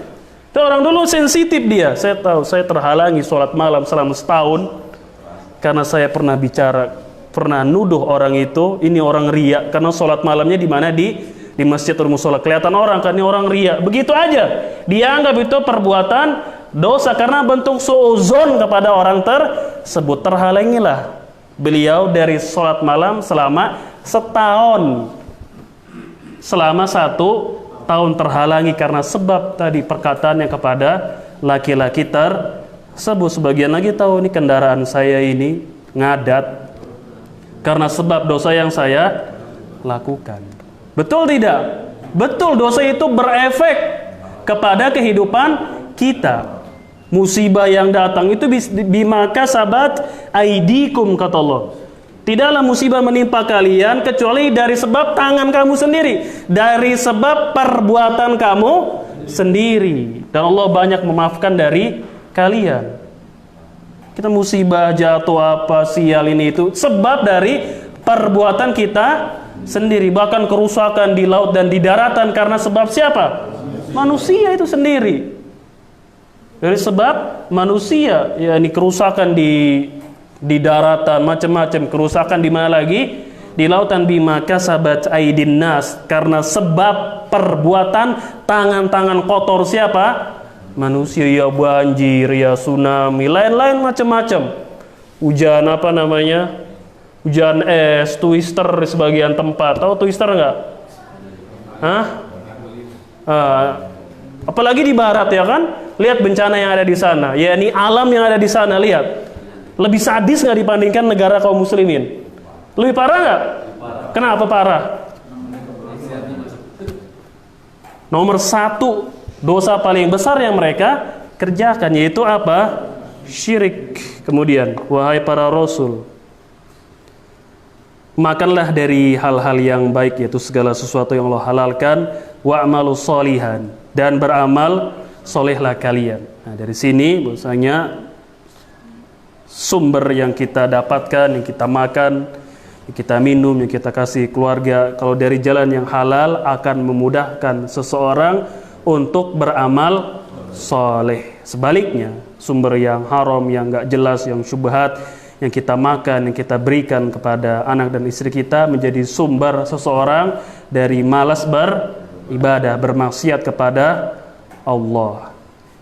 [SPEAKER 1] Itu orang dulu sensitif dia. Saya tahu, saya terhalangi sholat malam selama setahun karena saya pernah pernah nuduh orang itu, ini orang ria karena sholat malamnya di mana di Masjidul Mushola. Kelihatan orang kan ini orang ria. Begitu aja. Dianggap itu perbuatan dosa karena bentuk suuzon kepada orang tersebut. Terhalangilah beliau dari sholat malam selama setahun. Selama 1 tahun terhalangi karena sebab tadi perkataannya kepada laki-laki tersebut. Sebagian lagi tahu ini kendaraan saya ini ngadat karena sebab dosa yang saya lakukan. Betul tidak? Betul, dosa itu berefek kepada kehidupan kita. Musibah yang datang itu bimaka sabat aidikum, kata Allah. Tidaklah musibah menimpa kalian kecuali dari sebab tangan kamu sendiri, dari sebab perbuatan kamu sendiri. Dan Allah banyak memaafkan dari kalian. Kita musibah, jatuh apa, sial ini itu sebab dari perbuatan kita sendiri. Bahkan kerusakan di laut dan di daratan karena sebab siapa? Manusia itu sendiri. Dari sebab manusia, yakni kerusakan di daratan, macam-macam kerusakan di mana lagi? Di lautan. Bima kasabat aidin nas, karena sebab perbuatan tangan-tangan kotor siapa? Manusia. Ya banjir, ya tsunami, lain-lain macam-macam. Hujan apa namanya? Hujan es, twister di sebagian tempat. Tahu twister nggak? Apalagi di barat ya kan? Lihat bencana yang ada di sana. Ya ini alam yang ada di sana, lihat. Lebih sadis nggak dibandingkan negara kaum muslimin? Lebih parah nggak? Kenapa parah? Nomor 1 dosa paling besar yang mereka kerjakan yaitu apa? Syirik. Kemudian, wahai para rasul, makanlah dari hal-hal yang baik, yaitu segala sesuatu yang Allah halalkan, wa'malu sholihan, dan beramal solehlah kalian. Nah, dari sini bahwasanya sumber yang kita dapatkan, yang kita makan, yang kita minum, yang kita kasih keluarga, kalau dari jalan yang halal akan memudahkan seseorang untuk beramal soleh. Sebaliknya, sumber yang haram, yang gak jelas, yang syubhat, yang kita makan, yang kita berikan kepada anak dan istri kita menjadi sumber seseorang dari malas beribadah, bermaksiat kepada Allah.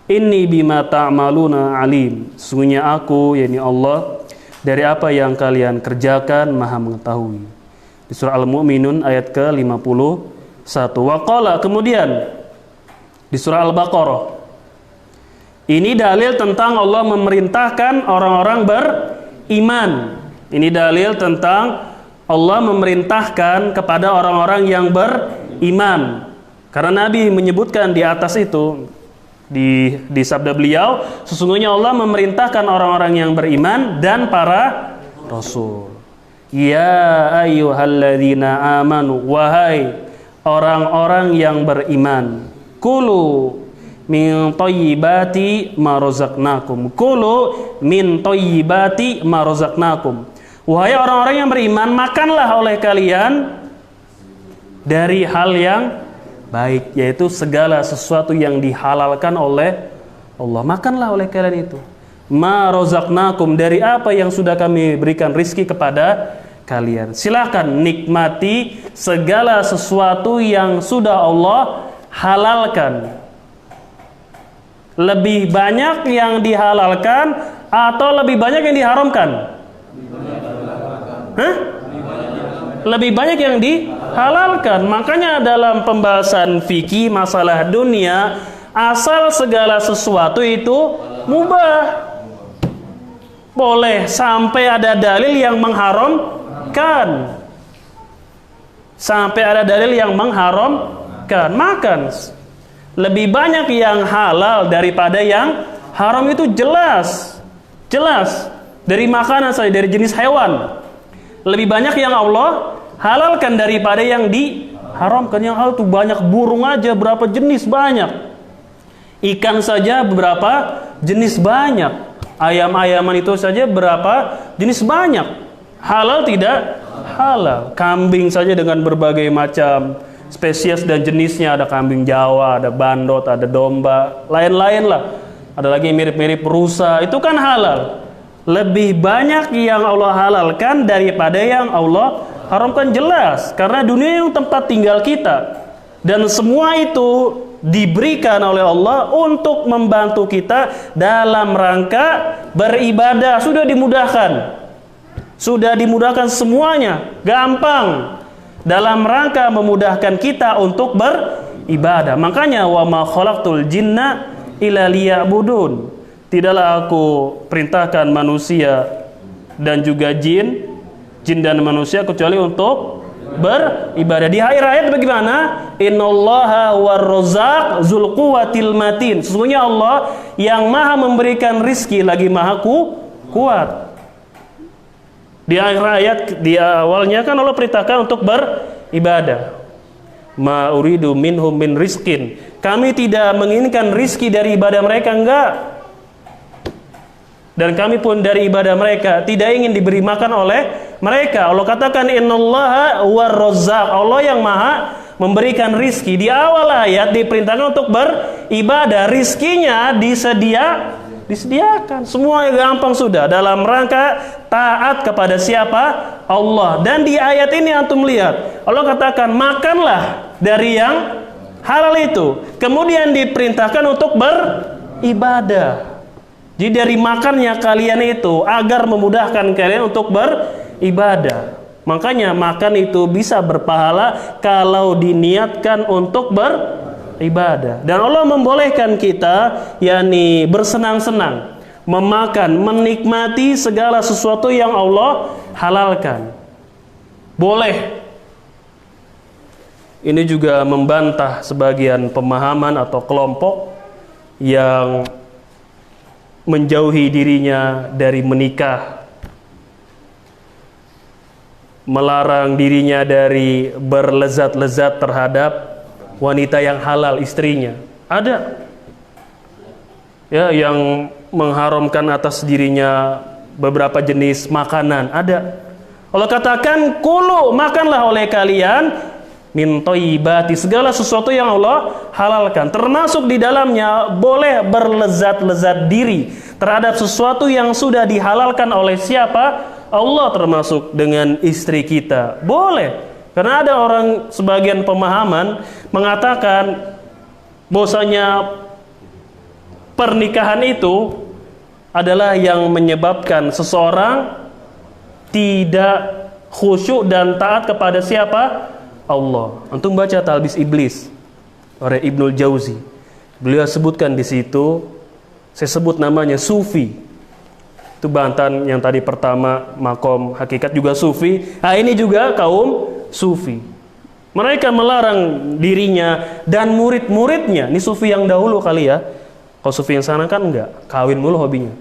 [SPEAKER 1] Inni bima ta'maluna alim. Sesungguhnya aku, yakni Allah, dari apa yang kalian kerjakan maha mengetahui. Di surah Al-Mu'minun ayat ke-51. Waqala, kemudian di surah Al-Baqarah. Ini dalil tentang Allah memerintahkan orang-orang beriman. Ini dalil tentang Allah memerintahkan kepada orang-orang yang beriman. Karena Nabi menyebutkan di atas itu, di sabda beliau, sesungguhnya Allah memerintahkan orang-orang yang beriman dan para rasul. Ya ayyuhalladzina amanu, wahai orang-orang yang beriman, kulu min thayyibati ma razaqnakum. Kulu min thayyibati ma razaqnakum. Wahai orang-orang yang beriman, makanlah oleh kalian dari hal yang baik, yaitu segala sesuatu yang dihalalkan oleh Allah. Makanlah oleh kalian itu. Ma rozaqnakum, dari apa yang sudah kami berikan rizki kepada kalian. Silakan nikmati segala sesuatu yang sudah Allah halalkan. Lebih banyak yang dihalalkan atau lebih banyak yang diharamkan? Hah? Lebih banyak yang dihalalkan. Makanya dalam pembahasan fikih masalah dunia, asal segala sesuatu itu mubah. Boleh sampai ada dalil yang mengharamkan. Sampai ada dalil yang mengharamkan. Makan. Lebih banyak yang halal daripada yang haram, itu jelas. Jelas. Dari makanan saja, dari jenis hewan. Lebih banyak yang Allah halalkan daripada yang diharamkan. Yang halal itu banyak, burung aja berapa jenis, banyak. Ikan saja beberapa jenis, banyak. Ayam-ayaman itu saja berapa jenis, banyak. Halal tidak halal. Kambing saja dengan berbagai macam spesies dan jenisnya. Ada kambing Jawa, ada bandot, ada domba, lain-lain lah. Ada lagi mirip-mirip rusa, itu kan halal. Lebih banyak yang Allah halalkan daripada yang Allah haramkan, jelas. Karena dunia yang tempat tinggal kita. Dan semua itu diberikan oleh Allah untuk membantu kita dalam rangka beribadah. Sudah dimudahkan. Sudah dimudahkan semuanya, gampang. Dalam rangka memudahkan kita untuk beribadah. Makanya wa ma khalaqtul jinna illa liya'budun. Tidaklah aku perintahkan manusia dan juga jin dan manusia kecuali untuk beribadah. Di akhir ayat bagaimana? Innallaha war-razzaq dzul quwwatil matin. Sesungguhnya Allah yang Maha memberikan rizki lagi Maha kuat. Di akhir ayat, di awalnya kan Allah perintahkan untuk beribadah. Ma uridu minhum min rizkin. Kami tidak menginginkan rizki dari ibadah mereka, enggak. Dan kami pun dari ibadah mereka tidak ingin diberi makan oleh mereka. Allah katakan innallaha war-razzaq. Allah yang Maha memberikan rizki. Di awal ayat diperintahkan untuk beribadah. Rizkinya disediakan. Semua gampang sudah. Dalam rangka taat kepada siapa? Allah. Dan di ayat ini antum lihat, Allah katakan makanlah dari yang halal itu. Kemudian diperintahkan untuk beribadah. Jadi dari makannya kalian itu agar memudahkan kalian untuk beribadah. Makanya makan itu bisa berpahala kalau diniatkan untuk beribadah. Dan Allah membolehkan kita yakni bersenang-senang, memakan, menikmati segala sesuatu yang Allah halalkan. Boleh. Ini juga membantah sebagian pemahaman atau kelompok yang menjauhi dirinya dari menikah, melarang dirinya dari berlezat-lezat terhadap wanita yang halal, istrinya. Ada ya yang mengharamkan atas dirinya beberapa jenis makanan, ada. Allah katakan kulu, makanlah oleh kalian min thayyibati, segala sesuatu yang Allah halalkan, termasuk di dalamnya boleh berlezat-lezat diri terhadap sesuatu yang sudah dihalalkan oleh siapa? Allah, termasuk dengan istri kita. Boleh. Karena ada orang, sebagian pemahaman mengatakan bahwasanya pernikahan itu adalah yang menyebabkan seseorang tidak khusyuk dan taat kepada siapa? Allah. Antum baca Talbis Iblis oleh Ibnul Jauzi. Beliau sebutkan di situ, saya sebut namanya sufi. Itu bantahan yang tadi pertama, makom hakikat juga sufi. Nah, ini juga kaum sufi. Mereka melarang dirinya dan murid-muridnya. Ini sufi yang dahulu kali ya. Kalau sufi yang sana kan enggak, kawin mulu hobinya.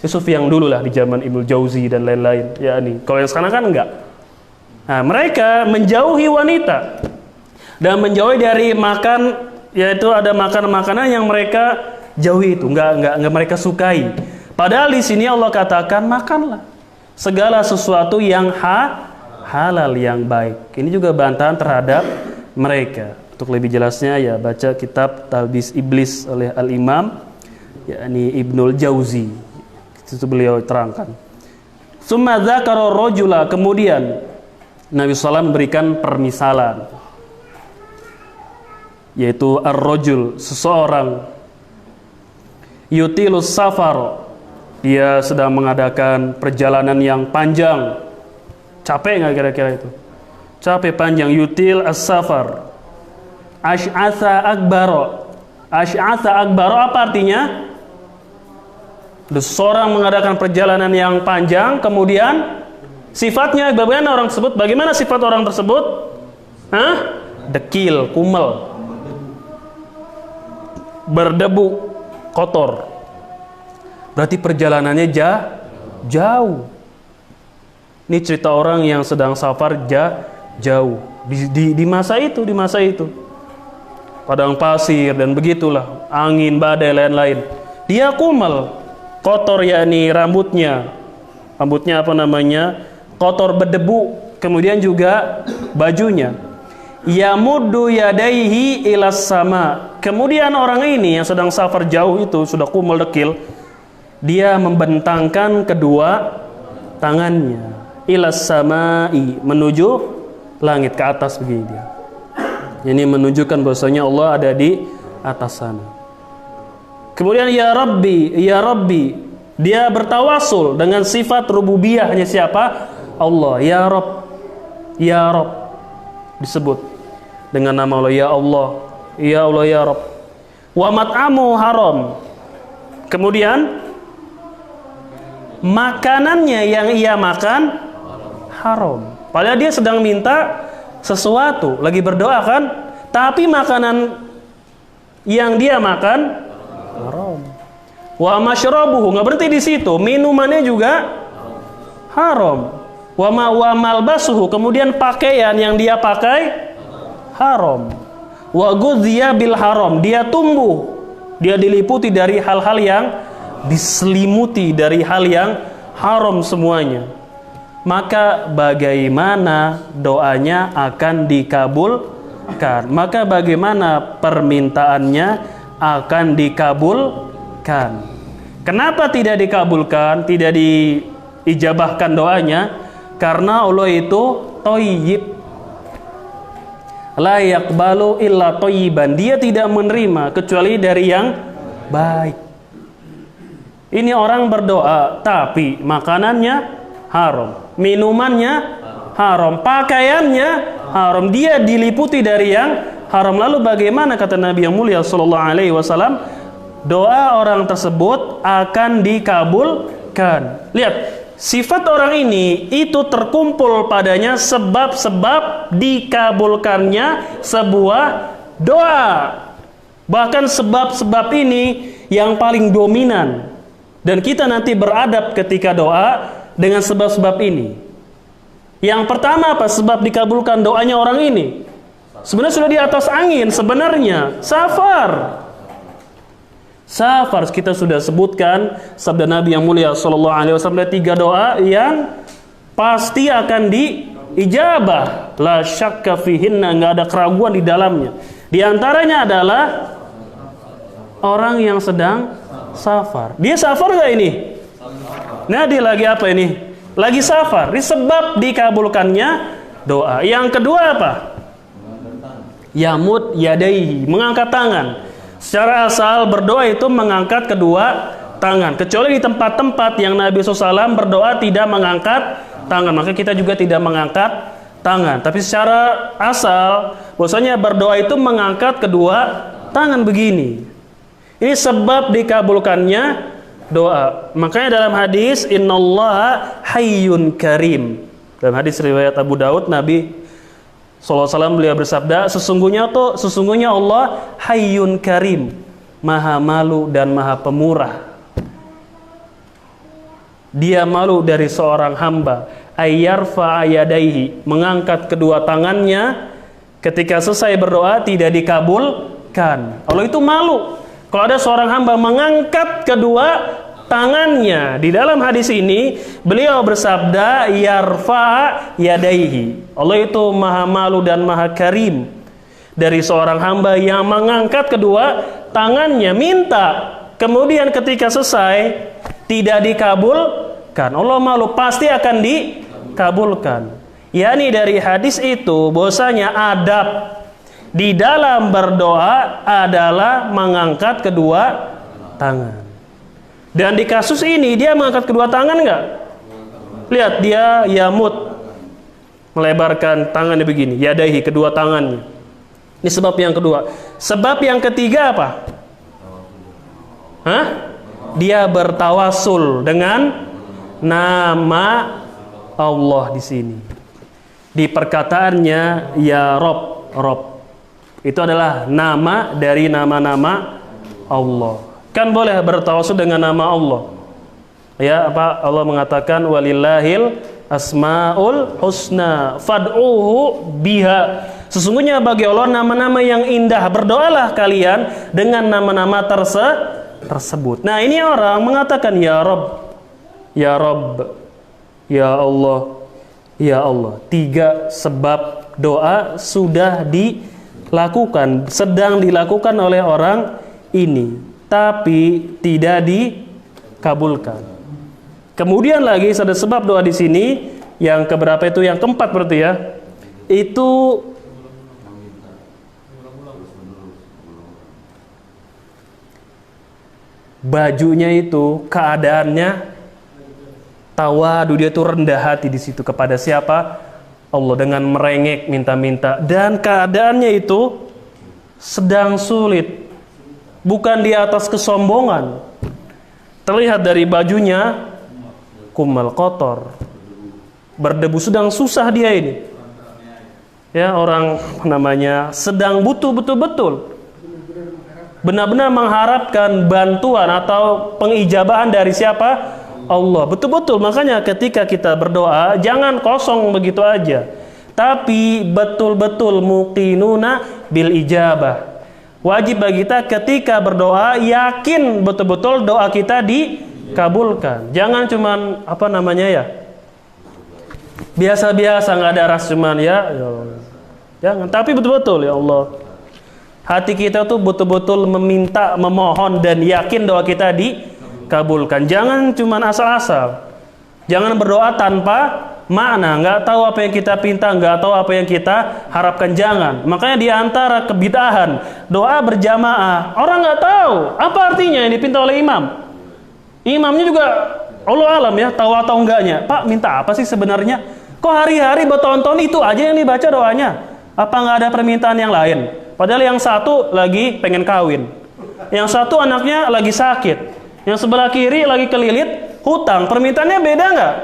[SPEAKER 1] Ini sufi yang dulu lah di zaman Ibnul Jauzi dan lain-lain. Ya nih, kalau yang sekarang kan enggak. Nah, mereka menjauhi wanita dan menjauhi dari makan, yaitu ada makanan-makanan yang mereka jauhi, itu enggak mereka sukai. Padahal di sini Allah katakan makanlah segala sesuatu yang halal, yang baik. Ini juga bantahan terhadap mereka. Untuk lebih jelasnya ya baca kitab Talbis Iblis oleh Al-Imam yakni Ibnul Jauzi. Itu beliau terangkan. Summa dzakara rajula, kemudian Nabi SAW memberikan permisalan, yaitu ar-rajul, seseorang yutilus safar, dia sedang mengadakan perjalanan yang panjang. Capek nggak kira-kira itu? Capek panjang. Yutil as-safar. Ash'atha akbaro. Ash'atha akbaro apa artinya? Seseorang mengadakan perjalanan yang panjang, kemudian sifatnya bagaimana orang tersebut? Bagaimana sifat orang tersebut? Dekil, kumel, berdebu, kotor. Berarti perjalanannya jauh. Ini cerita orang yang sedang safar jauh di masa itu. Padang pasir dan begitulah, angin, badai, lain-lain. Dia kumel, kotor, yakni rambutnya kotor, berdebu. Kemudian juga bajunya. Yamuddu yadaihi ilas sama. Kemudian orang ini yang sedang safar jauh itu, sudah kumel dekil, dia membentangkan kedua tangannya ilas samai, menuju langit, ke atas begini dia. Ini menunjukkan bahwasanya Allah ada di atas sana. Kemudian ya Rabbi, dia bertawasul dengan sifat rububiyahnya siapa? Allah. Ya Rabb disebut dengan nama Allah, ya Allah, ya Rabb. Wa mat'amu haram. Kemudian makanannya yang ia makan haram. Padahal dia sedang minta sesuatu, lagi berdoa kan, tapi makanan yang dia makan haram. Wa masyrabuhu, nggak berhenti di situ, minumannya juga haram. Wa malbasuhu, kemudian pakaian yang dia pakai haram. Wa ghudhiya bil haram, dia tumbuh, dia diliputi dari hal-hal yang diselimuti dari hal yang haram semuanya. Maka bagaimana doanya akan dikabulkan? Maka bagaimana permintaannya akan dikabulkan? Kenapa tidak dikabulkan, tidak diijabahkan doanya? Karena Allah itu thayyib, la yaqbalu illa thayyiban, dia tidak menerima kecuali dari yang baik. Ini orang berdoa tapi makanannya haram, minumannya haram, pakaiannya haram, dia diliputi dari yang haram. Lalu bagaimana, kata Nabi yang mulia sallallahu alaihi wasallam, doa orang tersebut akan dikabulkan. Lihat, sifat orang ini itu terkumpul padanya sebab-sebab dikabulkannya sebuah doa. Bahkan sebab-sebab ini yang paling dominan, dan kita nanti beradab ketika doa dengan sebab-sebab ini. Yang pertama apa? Sebab dikabulkan doanya orang ini. Sebenarnya sudah di atas angin, sebenarnya safar. Kita sudah sebutkan sabda Nabi yang mulia sallallahu alaihi wasallam, ada 3 doa yang pasti akan diijabah, la syakka fihinna, enggak ada keraguan di dalamnya. Di antaranya adalah orang yang sedang safar. Dia safar enggak ini? Nah, dia lagi apa ini? Lagi safar. Ini sebab dikabulkannya doa. Yang kedua apa? Yamud yadaihi, mengangkat tangan. Secara asal berdoa itu mengangkat kedua tangan. Kecuali di tempat-tempat yang Nabi SAW berdoa tidak mengangkat tangan, maka kita juga tidak mengangkat tangan. Tapi secara asal bahwasanya berdoa itu mengangkat kedua tangan begini. Ini sebab dikabulkannya doa. Makanya dalam hadis innallaha hayyun karim, dalam hadis riwayat Abu Daud, Nabi SAW beliau bersabda, sesungguhnya Allah hayyun karim, maha malu dan maha pemurah. Dia malu dari seorang hamba ayyarfa yadaihi, mengangkat kedua tangannya ketika selesai berdoa tidak dikabulkan. Allah itu malu kalau ada seorang hamba mengangkat kedua tangannya. Di dalam hadis ini beliau bersabda yarfa yadaihi, Allah itu maha malu dan maha karim, dari seorang hamba yang mengangkat kedua tangannya minta, kemudian ketika selesai tidak dikabulkan, Allah malu, pasti akan dikabulkan. Yani dari hadis itu bahwasanya adab di dalam berdoa adalah mengangkat kedua tangan. Dan di kasus ini dia mengangkat kedua tangan enggak? Lihat, dia yamut, melebarkan tangannya begini, yadaihi, kedua tangannya. Ini sebab yang kedua. Sebab yang ketiga apa? Dia bertawasul dengan nama Allah di sini. Di perkataannya ya Rob, Rob. Itu adalah nama dari nama-nama Allah. Kan boleh bertawasul dengan nama Allah. Ya, apa Allah mengatakan walillahil asmaul husna fad'uhu biha. Sesungguhnya bagi Allah nama-nama yang indah, berdoalah kalian dengan nama-nama tersebut. Nah, ini orang mengatakan ya Rabb, ya Rabb, ya Allah, ya Allah. 3 sebab doa sudah dilakukan, sedang dilakukan oleh orang ini, tapi tidak dikabulkan. Kemudian lagi ada sebab doa di sini yang keberapa itu? Yang keempat berarti ya. Itu bajunya itu keadaannya tawadu, dia tuh rendah hati di situ kepada siapa? Allah, dengan merengek minta-minta, dan keadaannya itu sedang sulit, bukan di atas kesombongan. Terlihat dari bajunya kumal, kotor, berdebu, sedang susah dia ini. Ya, orang namanya sedang butuh betul-betul, benar-benar mengharapkan bantuan atau pengijabahan dari siapa? Allah, betul-betul. Makanya ketika kita berdoa jangan kosong begitu aja, tapi betul-betul muqinuna bil ijabah. Wajib bagi kita ketika berdoa yakin betul-betul doa kita dikabulkan. Jangan cuman apa namanya ya, biasa-biasa, nggak ada ras cuman ya jangan, tapi betul-betul ya Allah, hati kita tuh betul-betul meminta, memohon, dan yakin doa kita dikabulkan. Jangan cuman asal-asal, jangan berdoa tanpa makna, nggak tahu apa yang kita pinta, nggak tahu apa yang kita harapkan. Jangan. Makanya diantara kebid'ahan doa berjamaah, orang nggak tahu apa artinya yang dipinta oleh imam. Imamnya juga Allah alam ya, tahu atau enggaknya. Pak, minta apa sih sebenarnya? Kok hari-hari bertonton itu aja yang dibaca doanya? Apa nggak ada permintaan yang lain? Padahal yang satu lagi pengen kawin, yang satu anaknya lagi sakit, yang sebelah kiri lagi kelilit hutang. Permintaannya beda nggak?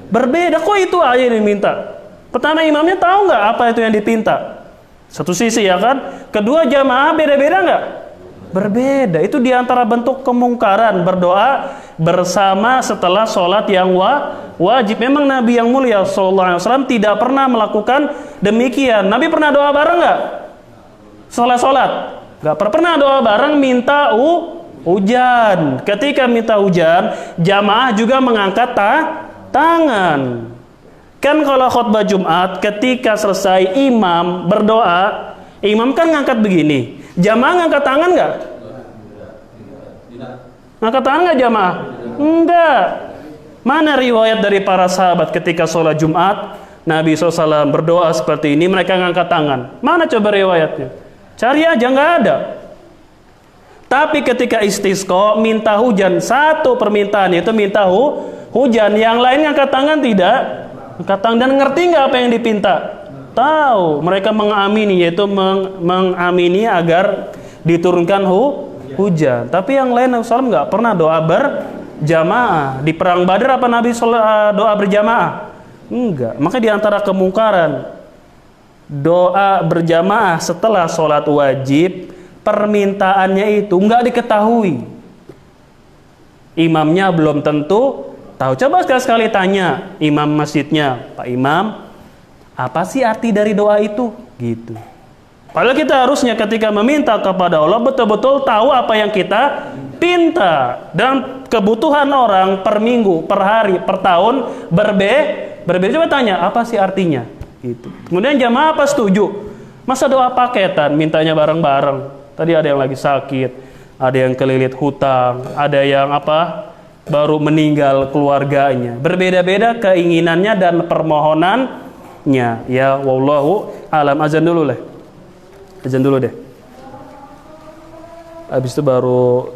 [SPEAKER 1] Berbeda. Kok itu aja yang diminta? Pertama, imamnya tahu nggak apa itu yang dipinta? Satu sisi ya kan. Kedua, jamaah beda-beda nggak? Berbeda. Itu diantara bentuk kemungkaran berdoa bersama setelah sholat yang wajib. Memang Nabi yang mulia SAW tidak pernah melakukan demikian. Nabi pernah doa bareng nggak? Sholat nggak pernah doa bareng minta hujan. Ketika minta hujan, jamaah juga mengangkat tangan. Kan kalau khutbah Jumat ketika selesai imam berdoa, imam kan ngangkat begini. Jamaah ngangkat tangan nggak? Ngangkat tangan nggak jamaah? Enggak. Mana riwayat dari para sahabat ketika sholat Jumat Nabi SAW berdoa seperti ini, mereka ngangkat tangan? Mana coba riwayatnya? Cari aja, nggak ada. Tapi ketika istisqa, minta hujan, satu permintaan itu minta hujan, yang lain ngangkat tangan tidak? Ngangkat tangan. Dan ngerti nggak apa yang dipinta? Tahu. Mereka mengamini, yaitu mengamini agar diturunkan hujan. Tapi yang lain Nabi SAW nggak pernah doa berjamaah. Di perang Badar apa Nabi doa berjamaah? Enggak. Maka diantara kemungkaran doa berjamaah setelah sholat wajib, permintaannya itu nggak diketahui. Imamnya belum tentu tahu. Coba sekali-sekali tanya imam masjidnya, Pak Imam, apa sih arti dari doa itu? Gitu. Padahal kita harusnya ketika meminta kepada Allah betul-betul tahu apa yang kita pinta. Dan kebutuhan orang per minggu, per hari, per tahun berbeda. Coba tanya, apa sih artinya? Gitu. Kemudian jamaah apa setuju? Masa doa paketan, mintanya bareng-bareng. Tadi ada yang lagi sakit, ada yang kelilit hutang, ada yang baru meninggal keluarganya. Berbeda-beda keinginannya dan permohonannya. Ya, wallahu alam. Azan dulu deh. Azan dulu deh. Habis itu baru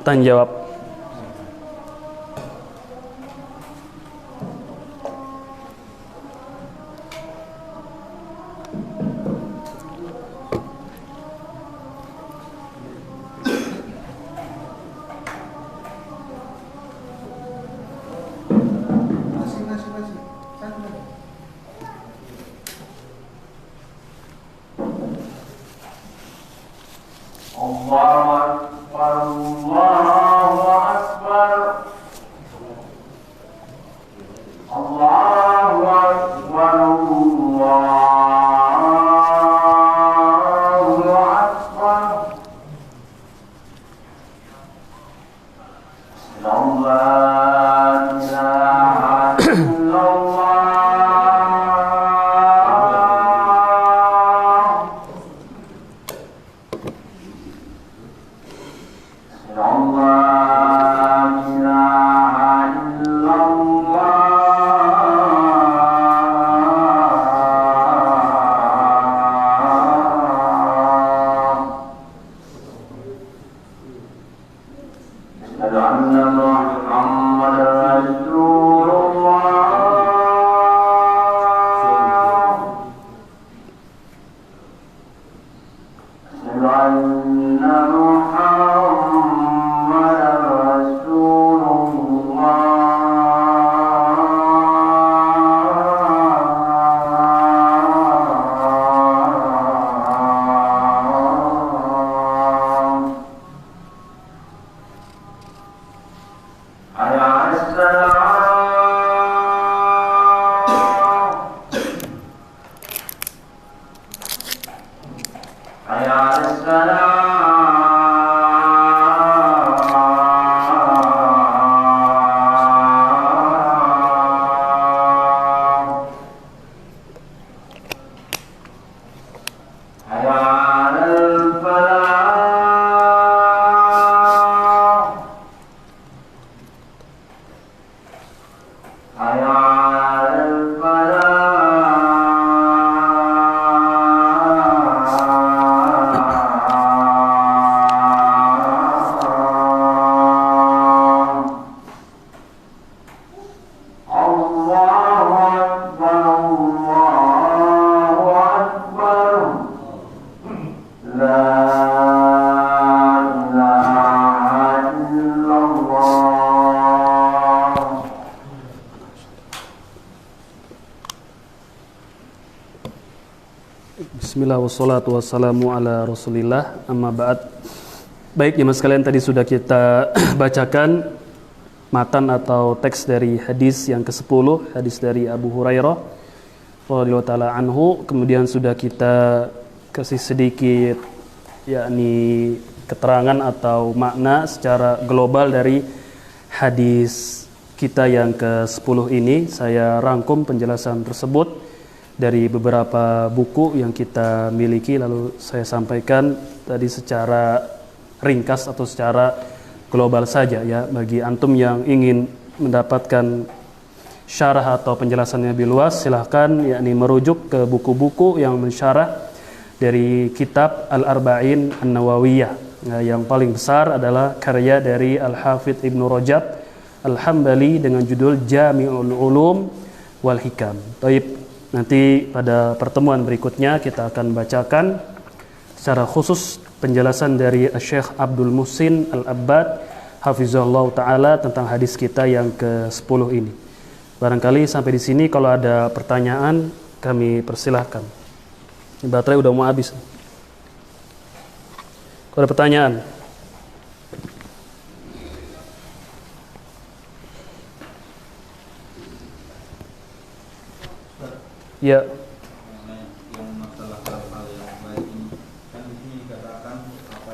[SPEAKER 1] tanya jawab. Bismillah wassalatu wassalamu ala rasulillah amma ba'd. Baik jemaah sekalian, tadi sudah kita bacakan matan atau teks dari hadis yang ke-10, hadis dari Abu Hurairah radhiyallahu taala anhu. Kemudian sudah kita kasih sedikit yakni keterangan atau makna secara global dari hadis kita yang ke-10 ini. Saya rangkum penjelasan tersebut dari beberapa buku yang kita miliki, lalu saya sampaikan tadi secara ringkas atau secara global saja ya, bagi antum yang ingin mendapatkan syarah atau penjelasannya lebih luas, silahkan yakni merujuk ke buku-buku yang mensyarah dari kitab Al-Arba'in An-Nawawiyah. Nah, yang paling besar adalah karya dari Al-Hafidh Ibnu Rajab Al-Hambali dengan judul Jami'ul Ulum wal Hikam. Baik, nanti pada pertemuan berikutnya kita akan bacakan secara khusus penjelasan dari Syekh Abdul Muhsin Al-Abbad hafizahullah taala tentang hadis kita yang ke-10 ini. Barangkali sampai di sini, kalau ada pertanyaan kami persilahkan. Baterai udah mau habis. Kalau ada pertanyaan. Ya.
[SPEAKER 3] Yang masalah hal-hal yang baik ini, kan di sini dikatakan apa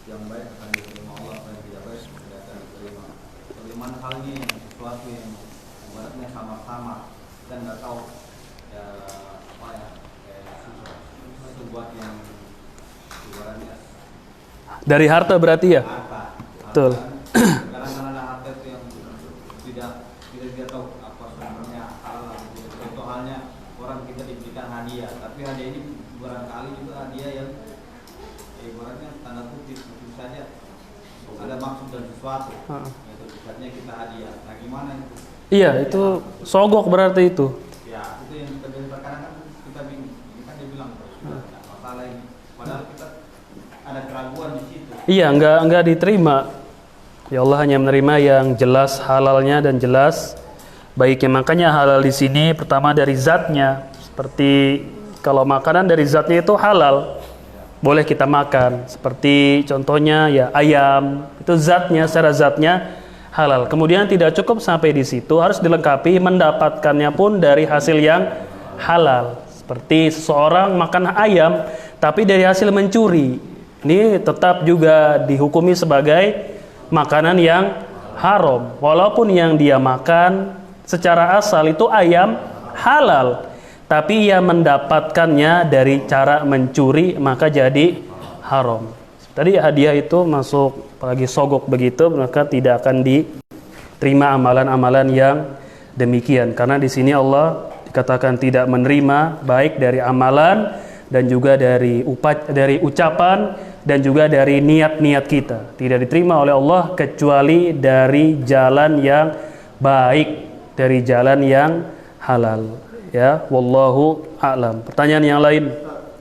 [SPEAKER 3] yang baik akan diterima Allah, apa yang tidak baik tidak akan diterima. Bagaimana halnya yang sesuatu yang ibaratnya sama-sama dan nggak tahu ya apa ya susah sesuatu yang ibaratnya
[SPEAKER 1] Dari harta berarti ya?
[SPEAKER 3] harta.
[SPEAKER 1] Betul.
[SPEAKER 3] Kadang-kadang ada harta itu yang tidak dia tahu apa sebenarnya halal. Contoh halnya orang kita diberikan hadiah, tapi hadiah ini barangkali juga hadiah yang ibaratnya tanda kutip itu saja ada maksud dan sesuatu. Itu sifatnya kita hadiah. Nah gimana itu?
[SPEAKER 1] Iya, itu sogok berarti itu.
[SPEAKER 3] Ya itu yang kita bilang kadang kan kita bingung. Ini kan dia bilang sudah tidak masalah ini. Padahal kita ada keraguan di situ.
[SPEAKER 1] Iya, enggak diterima. Ya Allah hanya menerima yang jelas halalnya dan jelas baiknya. Makanya halal di sini pertama dari zatnya. Seperti kalau makanan dari zatnya itu halal, boleh kita makan. Seperti contohnya ya ayam, itu zatnya, secara zatnya halal. Kemudian tidak cukup sampai di situ, harus dilengkapi mendapatkannya pun dari hasil yang halal. Seperti seseorang makan ayam tapi dari hasil mencuri. Ini tetap juga dihukumi sebagai makanan yang haram. Walaupun yang dia makan secara asal itu ayam halal, tapi ia mendapatkannya dari cara mencuri, maka jadi haram. Tadi hadiah itu masuk, apalagi sogok begitu, maka tidak akan diterima amalan-amalan yang demikian. Karena di sini Allah dikatakan tidak menerima baik dari amalan dan juga dari ucapan dan juga dari niat-niat kita. Tidak diterima oleh Allah kecuali dari jalan yang baik, dari jalan yang halal. Ya, wallahu a'lam. Pertanyaan yang lain?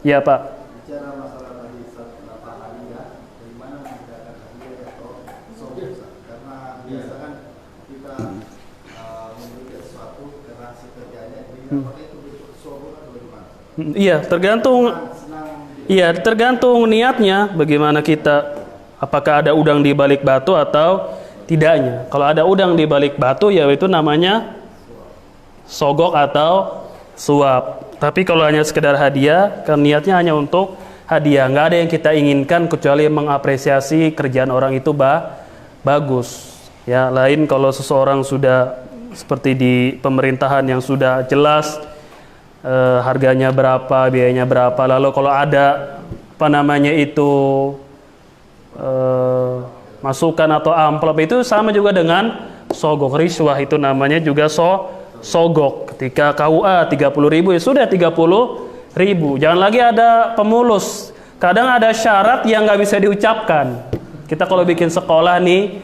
[SPEAKER 1] Ya, Pak.
[SPEAKER 4] Bicara masalah tadi kenapa hadiah, dari mana menggunakan hadiah atau sogok? Karena biasa kan kita memberikan sesuatu karena hasil kerjanya, jadi apakah itu bentuk sogok atau bagaimana?
[SPEAKER 1] Iya, tergantung niatnya. Bagaimana kita, apakah ada udang di balik batu atau tidaknya. Kalau ada udang di balik batu, ya itu namanya sogok atau suap. Tapi kalau hanya sekedar hadiah, kan niatnya hanya untuk hadiah, nggak ada yang kita inginkan kecuali mengapresiasi kerjaan orang itu bagus. Ya, lain kalau seseorang sudah seperti di pemerintahan yang sudah jelas harganya berapa, biayanya berapa, lalu kalau ada masukan atau amplop, itu sama juga dengan sogok. Riswah itu namanya juga sogok. Ketika KUA 30.000, ya sudah 30.000. Jangan lagi ada pemulus. Kadang ada syarat yang nggak bisa diucapkan. Kita kalau bikin sekolah nih,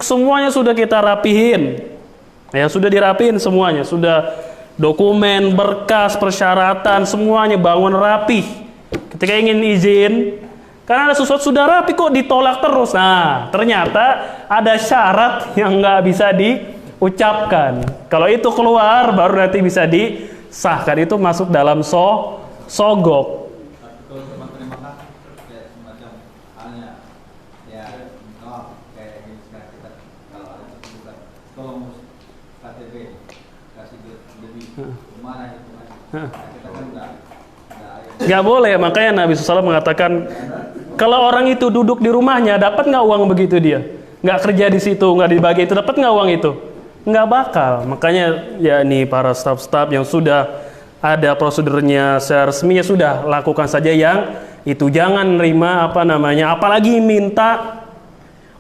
[SPEAKER 1] semuanya sudah kita rapihin. Ya, sudah dirapihin semuanya, sudah dokumen, berkas, persyaratan, semuanya bangun rapih. Ketika ingin izin, karena ada sesuatu sudah rapi kok ditolak terus. Nah, ternyata ada syarat yang nggak bisa diucapkan. Kalau itu keluar, baru nanti bisa disahkan. Itu masuk dalam sogok.
[SPEAKER 3] Tapi kalau cuma terima kasih, kayak semacam halnya, ya, kayak gini sekarang kita kalau ada tersebut, tolong KTP kasih lebih, gimana itu? Kita kan
[SPEAKER 1] nggak boleh. Makanya Nabi SAW mengatakan, kalau orang itu duduk di rumahnya, dapat nggak uang begitu dia? Nggak kerja di situ, nggak dibagi itu, dapat nggak uang itu? Nggak bakal. Makanya ya ini para staf-staf yang sudah ada prosedurnya secara resminya, sudah lakukan saja yang itu. Jangan nerima apalagi minta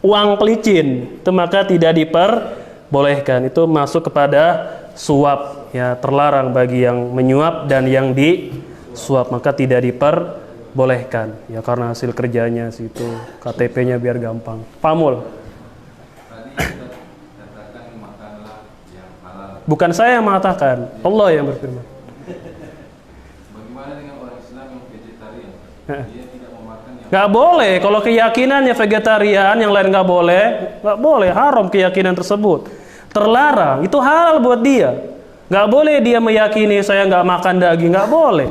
[SPEAKER 1] uang pelicin, itu maka tidak diperbolehkan. Itu masuk kepada suap, ya, terlarang bagi yang menyuap dan yang disuap, maka tidak diperbolehkan, ya, karena hasil kerjanya situ, KTP-nya biar gampang. Pamul. Bukan saya yang mengatakan, Allah yang berfirman.
[SPEAKER 3] Bagaimana dengan orang Islam yang vegetarian? Dia tidak mau makan yang
[SPEAKER 1] Nggak boleh. Kalau keyakinannya vegetarian, yang lain nggak boleh, haram keyakinan tersebut. Terlarang, itu halal buat dia. Nggak boleh dia meyakini saya nggak makan daging, nggak boleh.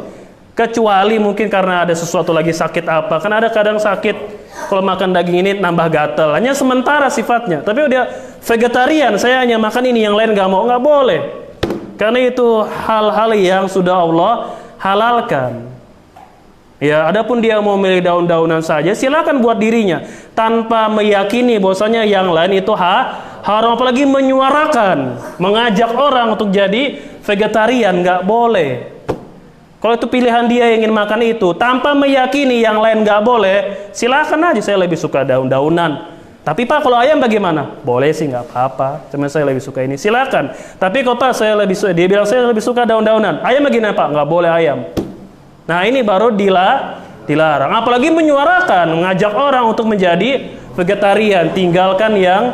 [SPEAKER 1] Kecuali mungkin karena ada sesuatu lagi sakit apa. Kan ada kadang sakit, kalau makan daging ini nambah gatal. Hanya sementara sifatnya. Tapi dia vegetarian, saya hanya makan ini, yang lain nggak mau, nggak boleh. Karena itu hal-hal yang sudah Allah halalkan. Ya, adapun dia mau milih daun-daunan saja, silakan buat dirinya tanpa meyakini bahwasanya yang lain itu haram, apalagi menyuarakan, mengajak orang untuk jadi vegetarian, nggak boleh.
[SPEAKER 5] Kalau itu pilihan dia yang ingin makan itu, tanpa meyakini yang lain nggak boleh, silakan aja, saya lebih suka daun-daunan. Tapi Pak, kalau ayam bagaimana? Boleh sih, nggak apa-apa, cuma saya lebih suka ini, silakan. Tapi kalau Pak, saya lebih suka, dia bilang saya lebih suka daun-daunan. Ayam bagaimana Pak? Nggak boleh ayam. Nah ini baru dilarang. Apalagi menyuarakan, mengajak orang untuk menjadi vegetarian, tinggalkan yang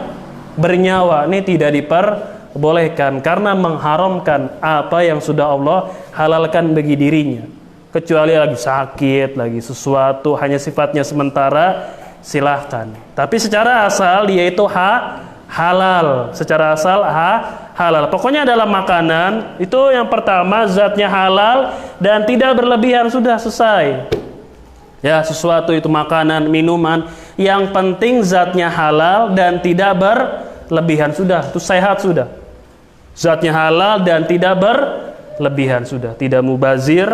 [SPEAKER 5] bernyawa. Ini tidak diperbolehkan karena mengharamkan apa yang sudah Allah halalkan bagi dirinya. Kecuali lagi sakit, lagi sesuatu, hanya sifatnya sementara, silahkan. Tapi secara asal dia itu halal. Secara asal halal. Pokoknya dalam makanan itu yang pertama zatnya halal dan tidak berlebihan, sudah selesai. Ya, sesuatu itu makanan, minuman, yang penting zatnya halal dan tidak berlebihan, sudah, itu sehat sudah. Zatnya halal dan tidak berlebihan, sudah, tidak mubazir,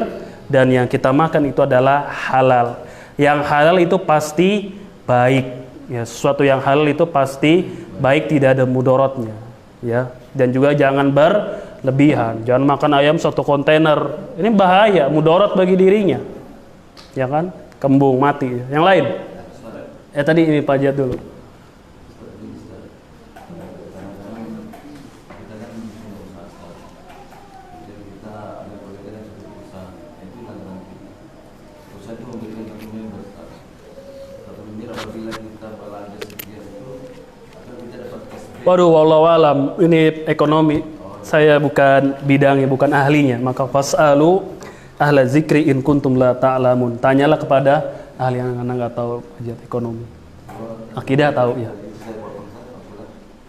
[SPEAKER 5] dan yang kita makan itu adalah halal. Yang halal itu pasti baik. Ya, sesuatu yang halal itu pasti baik, tidak ada mudorotnya. Ya, dan juga jangan berlebihan. Jangan makan ayam 1 kontainer. Ini bahaya, mudorot bagi dirinya. Ya kan? Kembung mati. Yang lain? Tadi ini Pak Jad dulu. Waduh, wallahu alam, ini ekonomi. Saya bukan bidangnya, bukan ahlinya. Maka fasalu ahla zikri in kuntum la ta'lamun. Tanyalah kepada ahli yang nggak tahu aja ekonomi. Akidah tahu ya.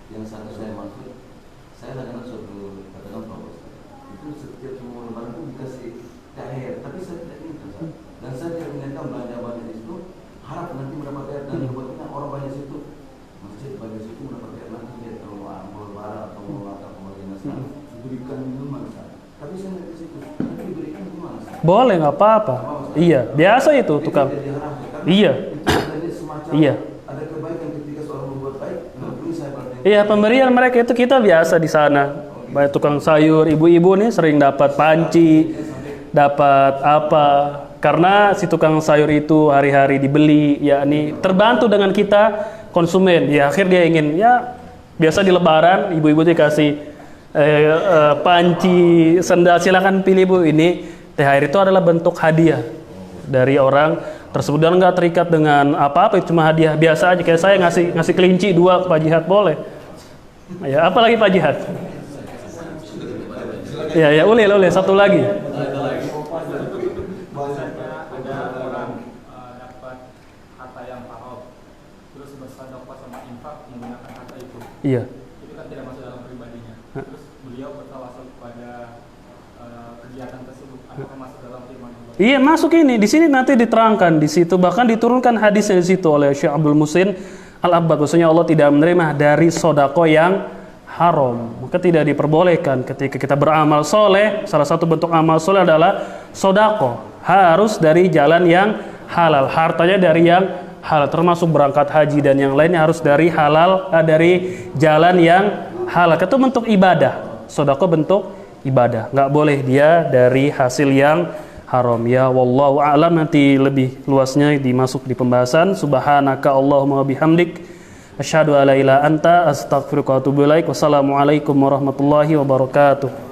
[SPEAKER 3] Yang saya maksud, saya kadang suatu katakan Pak Bos, itu setiap semua lebaran itu dikasih THR, tapi saya tidak ingat, dan saya tidak ingatkan belanja banyak itu harap nanti mendapat THR, dan kebetulan orang banyak situ, masjid banyak situ mendapat THR nanti dia kalau mau lebaran atau mau makan pembagian nasi diberikan minuman, tapi saya tidak di situ, nanti diberikan gimana?
[SPEAKER 5] Boleh, nggak apa-apa. Iya, biasa itu tukang. Iya. Iya.
[SPEAKER 3] Ada kebaikan ketika seorang berbuat baik,
[SPEAKER 5] iya, pemberian mereka itu kita biasa di sana. Banyak tukang sayur, ibu-ibu nih sering dapat panci, dapat apa. Karena si tukang sayur itu hari-hari dibeli, yakni terbantu dengan kita konsumen. Ya akhir dia ingin, ya biasa di lebaran ibu-ibu dikasih panci, sendal, silakan pilih Bu. Ini THR itu adalah bentuk hadiah dari orang tersebut dan nggak terikat dengan apa-apa, cuma hadiah biasa aja. Kayak saya ngasih kelinci 2 ke Pak Jihad boleh. Ya, apa lagi Pak Jihad? Ya, ulil, satu lagi.
[SPEAKER 6] Ada orang dapat harta yang haram, terus bersedekah sama infak menggunakan harta itu.
[SPEAKER 5] Iya.
[SPEAKER 6] Itu kan tidak masuk dalam pribadinya. Terus beliau bertawasul kepada kegiatan tersebut. Apakah masuk dalam firman Allah?
[SPEAKER 5] Iya, masuk ini. Di sini nanti diterangkan di situ, bahkan diturunkan hadisnya di situ oleh Syekh Abdul Muhsin Al-Abbad, bahwasanya Allah tidak menerima dari sedekah yang haram. Maka tidak diperbolehkan ketika kita beramal soleh. Salah satu bentuk amal soleh adalah sedekah. Harus dari jalan yang halal, hartanya dari yang halal, termasuk berangkat haji dan yang lainnya harus dari halal, dari jalan yang halal. Itu bentuk ibadah. Sedekah bentuk ibadah. Nggak boleh dia dari hasil yang haram. Ya wallahu a'lam, nanti lebih luasnya dimasuk di pembahasan. Subhanaka Allahumma bihamdik asyhadu alla ilaha anta astaghfiruka wa atubu ilaik. Wassalamualaikum warahmatullahi wabarakatuh.